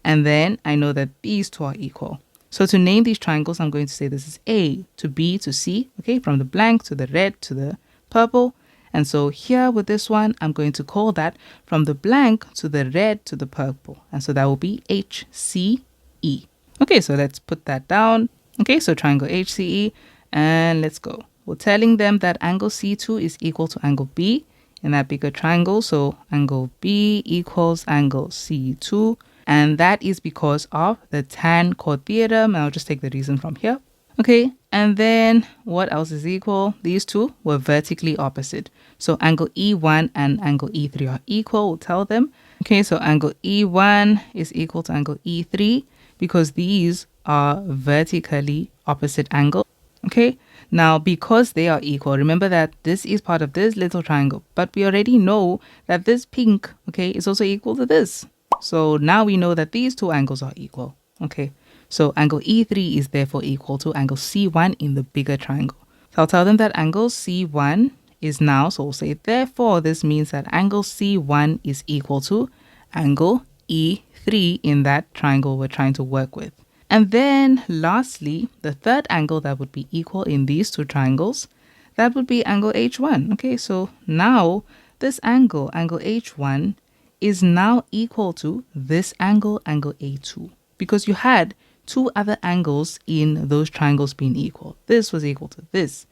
And then I know that these two are equal. So to name these triangles, I'm going to say this is A to B to C, okay, from the blank to the red to the purple. And so here with this one, I'm going to call that from the blank to the red to the purple. And so that will be HCE. Okay, so let's put that down. Okay, so triangle HCE, and let's go. We're telling them that angle C2 is equal to angle B in that bigger triangle. So angle B equals angle C2. And that is because of the tan chord theorem. I'll just take the reason from here. Okay, and then what else is equal? These two were vertically opposite. So angle E1 and angle E3 are equal, we'll tell them. Okay, so angle E1 is equal to angle E3 because these are vertically opposite angles. Okay, now because they are equal, remember that this is part of this little triangle, but we already know that this pink, okay, is also equal to this. So now we know that these two angles are equal. Okay, so angle E3 is therefore equal to angle C1 in the bigger triangle. So I'll tell them that angle C1 is now, so we'll say therefore this means that angle C1 is equal to angle E3 in that triangle we're trying to work with. And then lastly, the third angle that would be equal in these two triangles, that would be angle H1. Okay, so now this angle, angle H1, is now equal to this angle, angle A2, because you had two other angles in those triangles being equal. This was equal to this,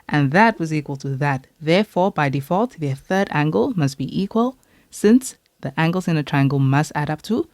and that was equal to that. Therefore, by default, their third angle must be equal, since the angles in a triangle must add up to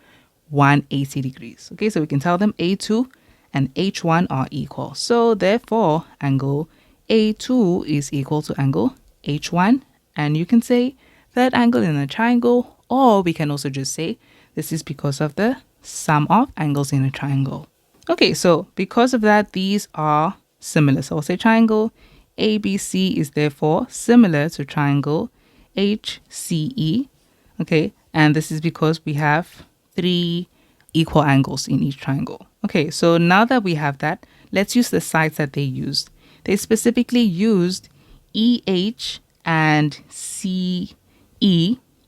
180 degrees. Okay, so we can tell them A2 and H1 are equal. So therefore, angle A2 is equal to angle H1, and you can say third angle in a triangle, or we can also just say this is because of the sum of angles in a triangle. Okay, so because of that, these are similar. So I'll say triangle ABC is therefore similar to triangle HCE. Okay, and this is because we have 3 equal angles in each triangle. Okay, so now that we have that, let's use the sides that they used. They specifically used EH and CE,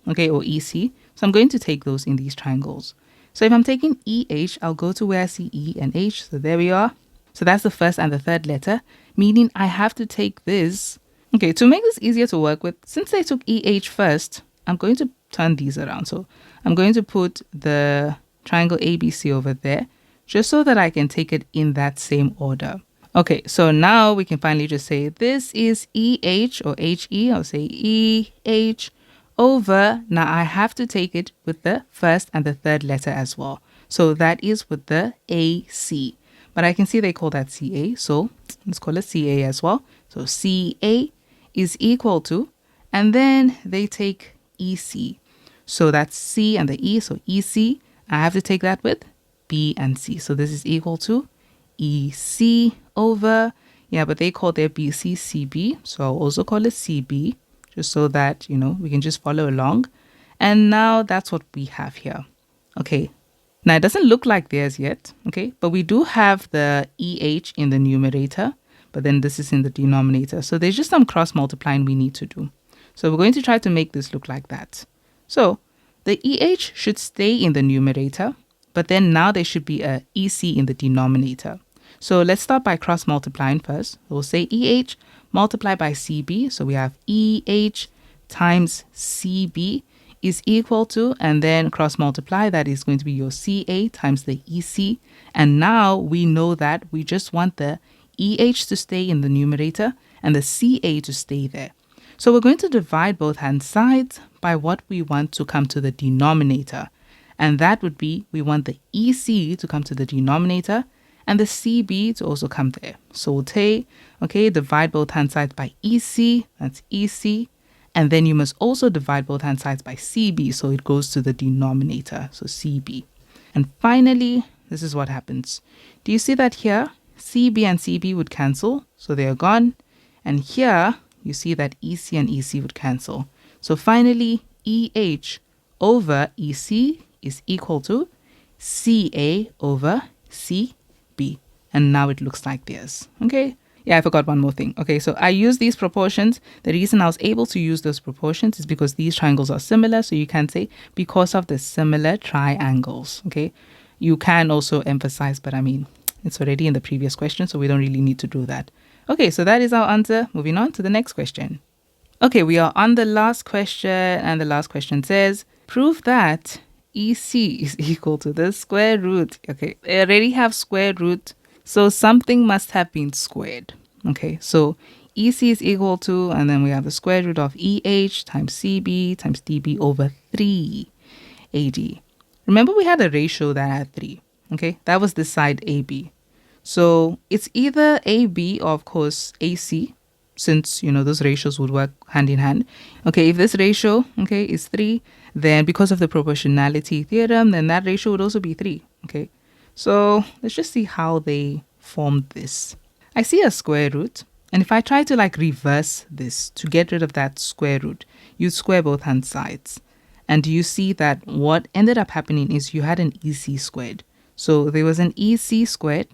okay, or EC. So I'm going to take those in these triangles. So if I'm taking EH, I'll go to where I see E and H. So there we are. So that's the first and the third letter, meaning I have to take this. Okay, to make this easier to work with, since I took EH first, I'm going to turn these around. So I'm going to put the triangle ABC over there, just so that I can take it in that same order. Okay, so now we can finally just say this is EH or HE. I'll say EH over. Now I have to take it with the first and the third letter as well. So that is with the AC. But I can see they call that CA. So let's call it CA as well. So CA is equal to, and then they take EC. So that's C and the E. So EC, I have to take that with B and C. So this is equal to EC over, yeah, but they call their BC CB. So I'll also call it CB, just so that, you know, we can just follow along. And now that's what we have here. Okay. Now it doesn't look like theirs yet. Okay. But we do have the EH in the numerator, but then this is in the denominator. So there's just some cross multiplying we need to do. So we're going to try to make this look like that. So the EH should stay in the numerator, but then now there should be a EC in the denominator. So let's start by cross multiplying first. We'll say EH multiplied by CB. So we have EH times CB is equal to, and then cross multiply, that is going to be your CA times the EC. And now we know that we just want the EH to stay in the numerator and the CA to stay there. So we're going to divide both hand sides by what we want to come to the denominator. And that would be, we want the EC to come to the denominator and the CB to also come there. So we'll take, okay, divide both hand sides by EC, that's EC. And then you must also divide both hand sides by CB, so it goes to the denominator, so CB. And finally, this is what happens. Do you see that here? CB and CB would cancel, so they are gone. And here, you see that EC and EC would cancel. So finally, EH over EC is equal to CA over CB. And now it looks like this. Okay. Yeah, I forgot one more thing. Okay, so I use these proportions. The reason I was able to use those proportions is because these triangles are similar. So you can say because of the similar triangles. Okay. You can also emphasize, but I mean, it's already in the previous question, so we don't really need to do that. Okay, so that is our answer. Moving on to the next question. Okay, we are on the last question, and the last question says, prove that EC is equal to the square root. Okay, they already have square root, so something must have been squared. Okay, so EC is equal to, and then we have the square root of EH times CB times DB over 3 AD. Remember we had a ratio that had 3. Okay, that was this side AB. So it's either AB or of course AC, since, you know, those ratios would work hand in hand. Okay, if this ratio, okay, is 3, then because of the proportionality theorem, then that ratio would also be 3. Okay, so let's just see how they formed this. I see a square root, and if I try to like reverse this to get rid of that square root, you'd square both hand sides. And you see that what ended up happening is you had an EC squared. So there was an EC squared,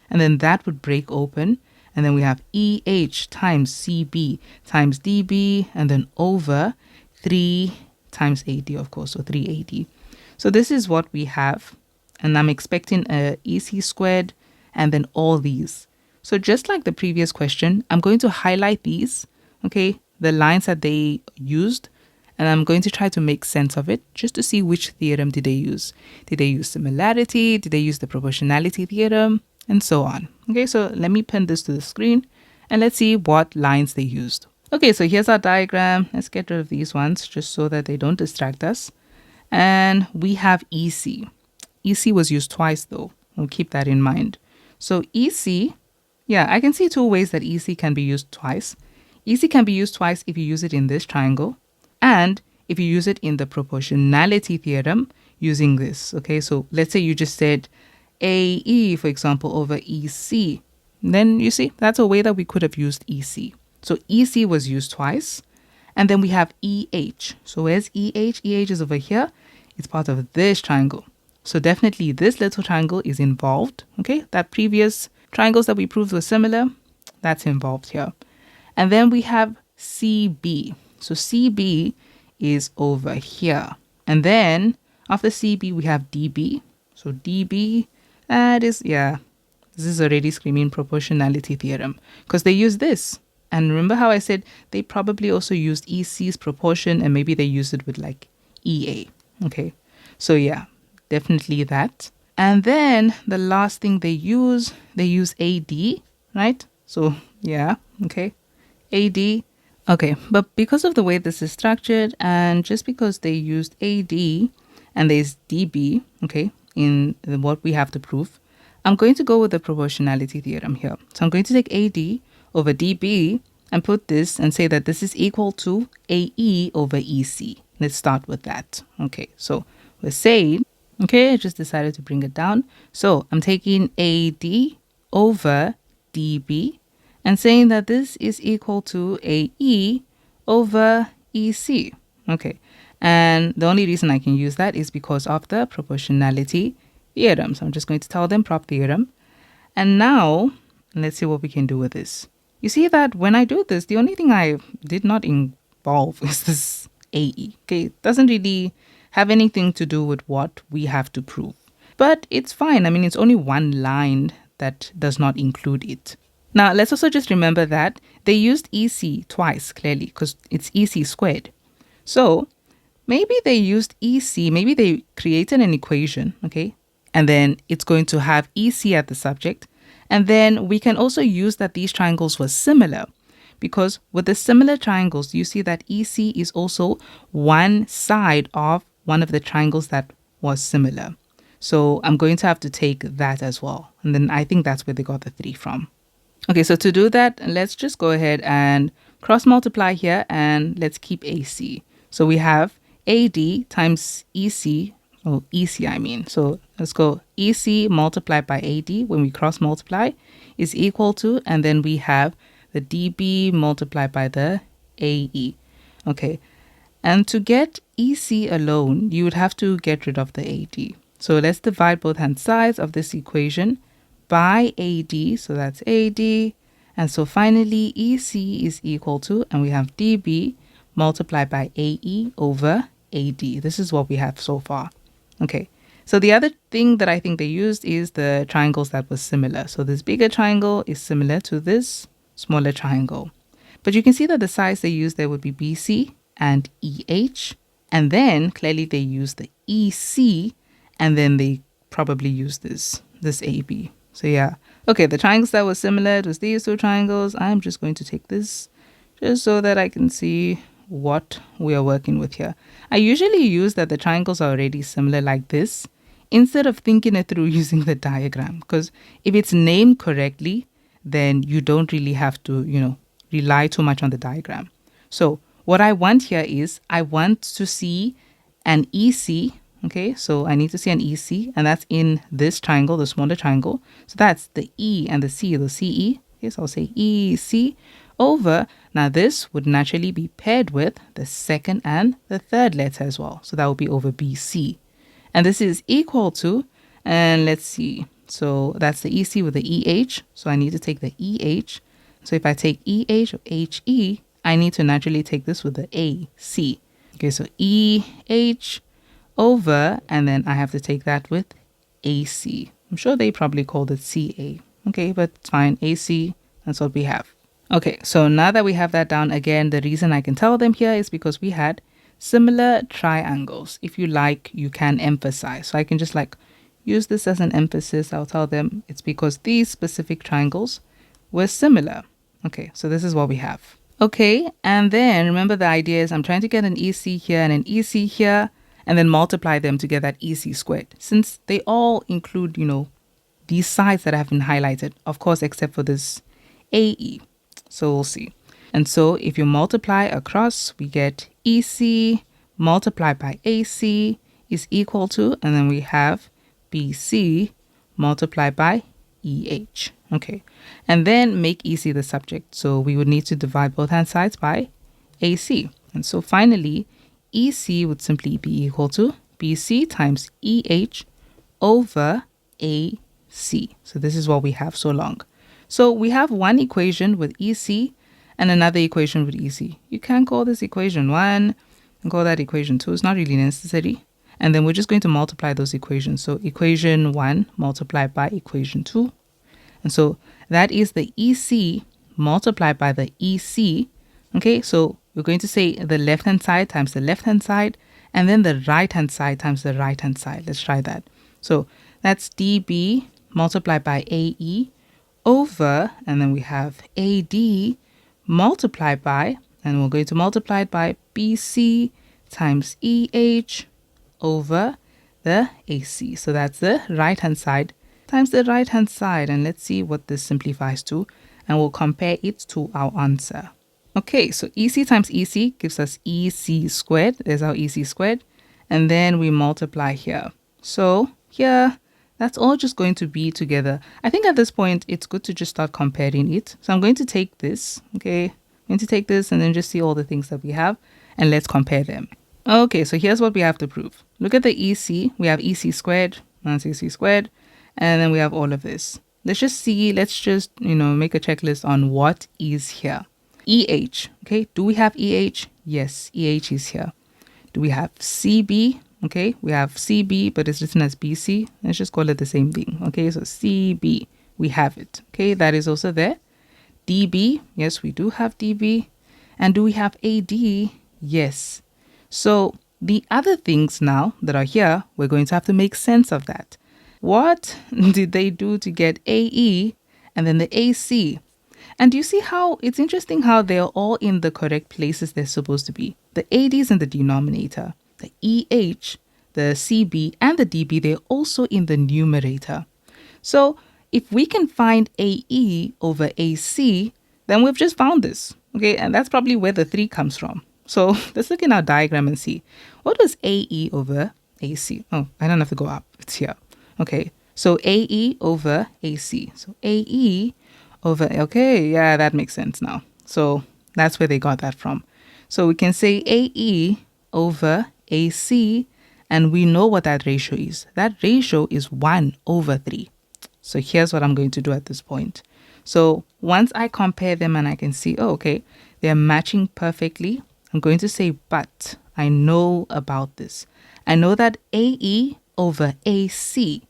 and then that would break open. And then we have EH times CB times DB, and then over 3 times AD, of course, so 3AD. So this is what we have. And I'm expecting a EC squared and then all these. So just like the previous question, I'm going to highlight these, okay, the lines that they used, and I'm going to try to make sense of it just to see which theorem did they use. Did they use similarity? Did they use the proportionality theorem? And so on. Okay, so let me pin this to the screen and let's see what lines they used. Okay, so here's our diagram. Let's get rid of these ones just so that they don't distract us. And we have EC. EC was used twice though. We'll keep that in mind. So EC, yeah, I can see two ways that EC can be used twice. EC can be used twice if you use it in this triangle, and if you use it in the proportionality theorem using this. Okay, so let's say you just said AE, for example, over EC. Then you see, that's a way that we could have used EC. So EC was used twice. And then we have EH. So where's EH? EH is over here. It's part of this triangle. So definitely this little triangle is involved. Okay, that previous triangles that we proved were similar, that's involved here. And then we have CB. So CB is over here. And then after CB, we have DB. So DB, that is, yeah, this is already screaming proportionality theorem because they use this. And remember how I said they probably also used EC's proportion and maybe they used it with like EA. Okay, so yeah, definitely that. And then the last thing they use AD, right? So yeah, okay, AD. Okay, but because of the way this is structured and just because they used AD and there's DB, okay, in what we have to prove, I'm going to go with the proportionality theorem here. So I'm going to take AD over DB and put this and say that this is equal to AE over EC. Let's start with that. Okay, so we're saying, okay, I just decided to bring it down. So I'm taking AD over DB and saying that this is equal to AE over EC. Okay, and the only reason I can use that is because of the proportionality theorem. So I'm just going to tell them prop theorem. And now let's see what we can do with this. You see that when I do this, the only thing I did not involve is this AE. Okay, it doesn't really have anything to do with what we have to prove. But it's fine. I mean, it's only one line that does not include it. Now, let's also just remember that they used EC twice, clearly, because it's EC squared. So maybe they used EC, maybe they created an equation, okay? And then it's going to have EC at the subject. And then we can also use that these triangles were similar, because with the similar triangles, you see that EC is also one side of one of the triangles that was similar. So I'm going to have to take that as well. And then I think that's where they got the 3 from. Okay, so to do that, let's just go ahead and cross multiply here and let's keep AC. So we have AD times EC, or EC I mean. So let's go EC multiplied by AD when we cross multiply is equal to, and then we have the DB multiplied by the AE. Okay, and to get EC alone, you would have to get rid of the AD. So let's divide both hand sides of this equation by AD. So that's AD. And so finally, EC is equal to, and we have DB multiplied by AE over AD. This is what we have so far. Okay. So the other thing that I think they used is the triangles that was similar. So this bigger triangle is similar to this smaller triangle. But you can see that the sides they used there would be BC and EH. And then clearly they used the EC, and then they probably used this AB. So yeah. Okay, the triangles that were similar, it was these two triangles. I'm just going to take this just so that I can see what we are working with here. I usually use that the triangles are already similar like this instead of thinking it through using the diagram, because if it's named correctly, then you don't really have to, rely too much on the diagram. So what I want here is I want to see an EC. Okay, so I need to see an EC, and that's in this triangle, the smaller triangle. So that's the E and the C, the CE. Okay, so I'll say EC over. Now this would naturally be paired with the second and the third letter as well. So that would be over BC. And this is equal to, and let's see. So that's the EC with the EH. So I need to take the EH. So if I take EH or HE, I need to naturally take this with the AC. Okay, so EH over, and then I have to take that with AC. I'm sure they probably called it CA. Okay, but it's fine. AC, that's what we have. Okay, so now that we have that down, again, the reason I can tell them here is because we had similar triangles. If you like, you can emphasize. So I can just use this as an emphasis. I'll tell them it's because these specific triangles were similar. Okay, so this is what we have. Okay, and then remember the idea is I'm trying to get an EC here and an EC here, and then multiply them to get that EC squared. Since they all include, these sides that have been highlighted, of course, except for this AE. So we'll see. And so if you multiply across, we get EC multiplied by AC is equal to, and then we have BC multiplied by EH. Okay, and then make EC the subject. So we would need to divide both hand sides by AC. And so finally, EC would simply be equal to BC times EH over AC. So this is what we have so long. So we have one equation with EC and another equation with EC. You can call this equation 1 and call that equation 2. It's not really necessary. And then we're just going to multiply those equations. So equation 1 multiplied by equation 2. And so that is the EC multiplied by the EC. Okay, so we're going to say the left-hand side times the left-hand side, and then the right-hand side times the right-hand side. Let's try that. So that's DB multiplied by AE over, and then we have AD multiplied by, and we're going to multiply it by BC times EH over the AC. So that's the right-hand side times the right-hand side. And let's see what this simplifies to, and we'll compare it to our answer. Okay, so EC times EC gives us EC squared. There's our EC squared. And then we multiply here. So here, that's all just going to be together. I think at this point, it's good to just start comparing it. So I'm going to take this, okay? I'm going to take this and then just see all the things that we have, and let's compare them. Okay, so here's what we have to prove. Look at the EC. We have EC squared, that's EC squared, and then we have all of this. Let's just see, let's just, make a checklist on what is here. EH, okay, do we have EH? Yes, EH is here. Do we have CB? Okay, we have CB, but it's written as BC. Let's just call it the same thing. Okay, so CB, we have it. Okay, that is also there. DB, yes, we do have DB. And do we have AD? Yes. So the other things now that are here, we're going to have to make sense of that. What did they do to get AE and then the AC? And do you see how it's interesting how they're all in the correct places they're supposed to be? The AD is in the denominator. The EH, the CB, and the DB, they're also in the numerator. So if we can find AE over AC, then we've just found this. Okay, and that's probably where the 3 comes from. So let's look in our diagram and see. What was AE over AC? Oh, I don't have to go up. It's here. Okay, so AE over AC. So AE over, okay, yeah, that makes sense now. So that's where they got that from. So we can say AE over AC, And we know what that ratio is. That ratio is 1 over 3. So here's what I'm going to do at this point. So once I compare them and I can see, oh, okay, they're matching perfectly, I'm going to say, but I know about this. I know that AE over AC,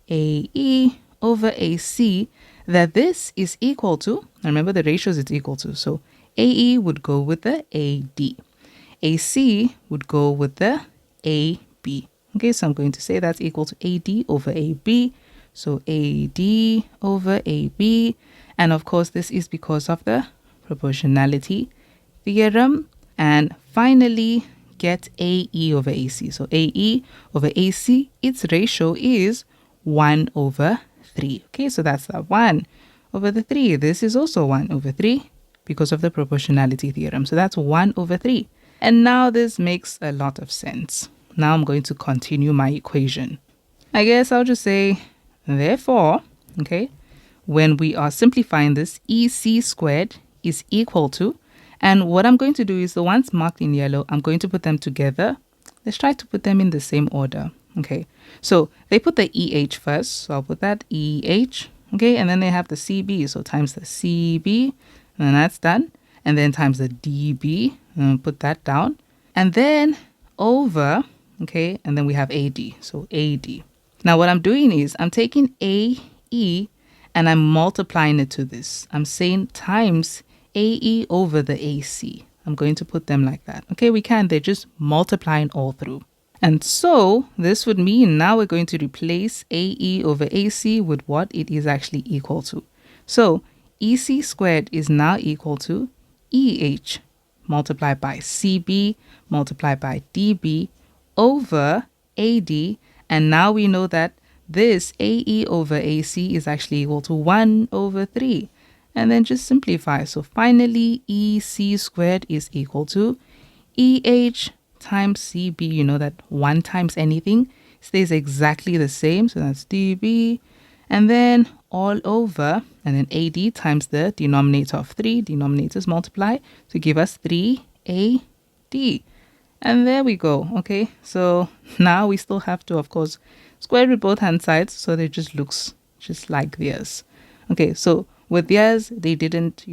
AE over AC, that this is equal to, remember the ratios it's equal to. So AE would go with the AD. AC would go with the AB. Okay, so I'm going to say that's equal to AD over AB. So AD over AB. And of course, this is because of the proportionality theorem. And finally, get AE over AC. So AE over AC, its ratio is 1 over 3. Okay, so that's the 1 over the 3. This is also 1 over 3 because of the proportionality theorem. So that's 1 over 3. And now this makes a lot of sense. Now I'm going to continue my equation. I guess I'll just say, therefore, okay, when we are simplifying this, EC squared is equal to, and what I'm going to do is the ones marked in yellow, I'm going to put them together. Let's try to put them in the same order. Okay, so they put the EH first, so I'll put that EH, okay, and then they have the CB, so times the CB, and then that's done, and then times the DB, and put that down, and then over, okay, and then we have AD, so AD. Now what I'm doing is I'm taking AE and I'm multiplying it to this. I'm saying times AE over the AC. I'm going to put them like that. Okay, they're just multiplying all through. And so this would mean now we're going to replace AE over AC with what it is actually equal to. So EC squared is now equal to EH multiplied by CB multiplied by DB over AD. And now we know that this AE over AC is actually equal to 1 over 3. And then just simplify. So finally, EC squared is equal to EH times CB. You know that 1 times anything stays exactly the same. So that's DB. And then all over, and then AD times the denominator of 3. Denominators multiply to give us 3AD. And there we go. Okay, so now we still have to, of course, square root both hand sides, so it just looks just like theirs. Okay, so with theirs, they didn't,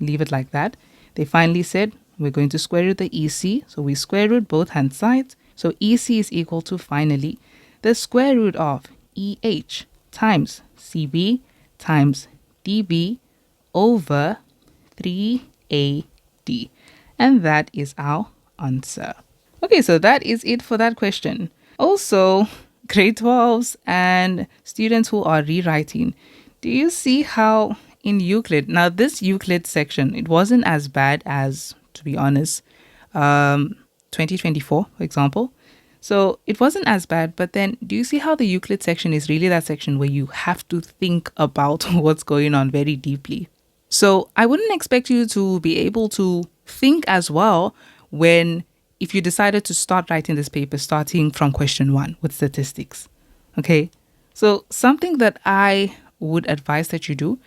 leave it like that. They finally said, we're going to square root the EC. So we square root both hand sides. So EC is equal to, finally, the square root of EH times CB times DB over 3AD. And that is our answer. Okay, so that is it for that question. Also, grade 12s and students who are rewriting, do you see how in Euclid, now this Euclid section, it wasn't as bad as, to be honest, 2024, for example. So it wasn't as bad, but then do you see how the Euclid section is really that section where you have to think about what's going on very deeply? So I wouldn't expect you to be able to think as well if you decided to start writing this paper starting from question 1 with statistics. Okay, so something that I would advise that you do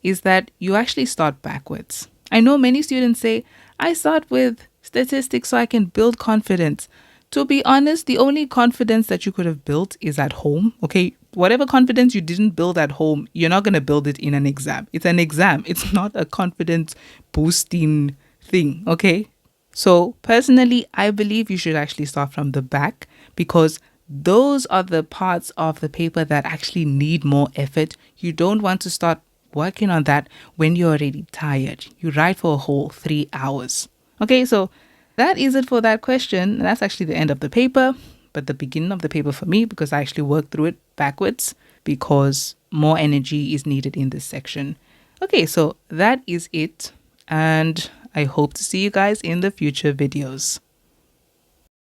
is that you actually start backwards. I know many students say, I start with statistics so I can build confidence. To be honest, the only confidence that you could have built is at home. Okay, whatever confidence you didn't build at home, you're not going to build it in an exam. It's an exam. It's not a confidence boosting thing. Okay, so personally, I believe you should actually start from the back because those are the parts of the paper that actually need more effort. You don't want to start working on that when you're already tired. You write for a whole 3 hours. Okay, so that is it for that question. That's actually the end of the paper, but the beginning of the paper for me because I actually worked through it backwards because more energy is needed in this section. Okay, so that is it. And I hope to see you guys in the future videos.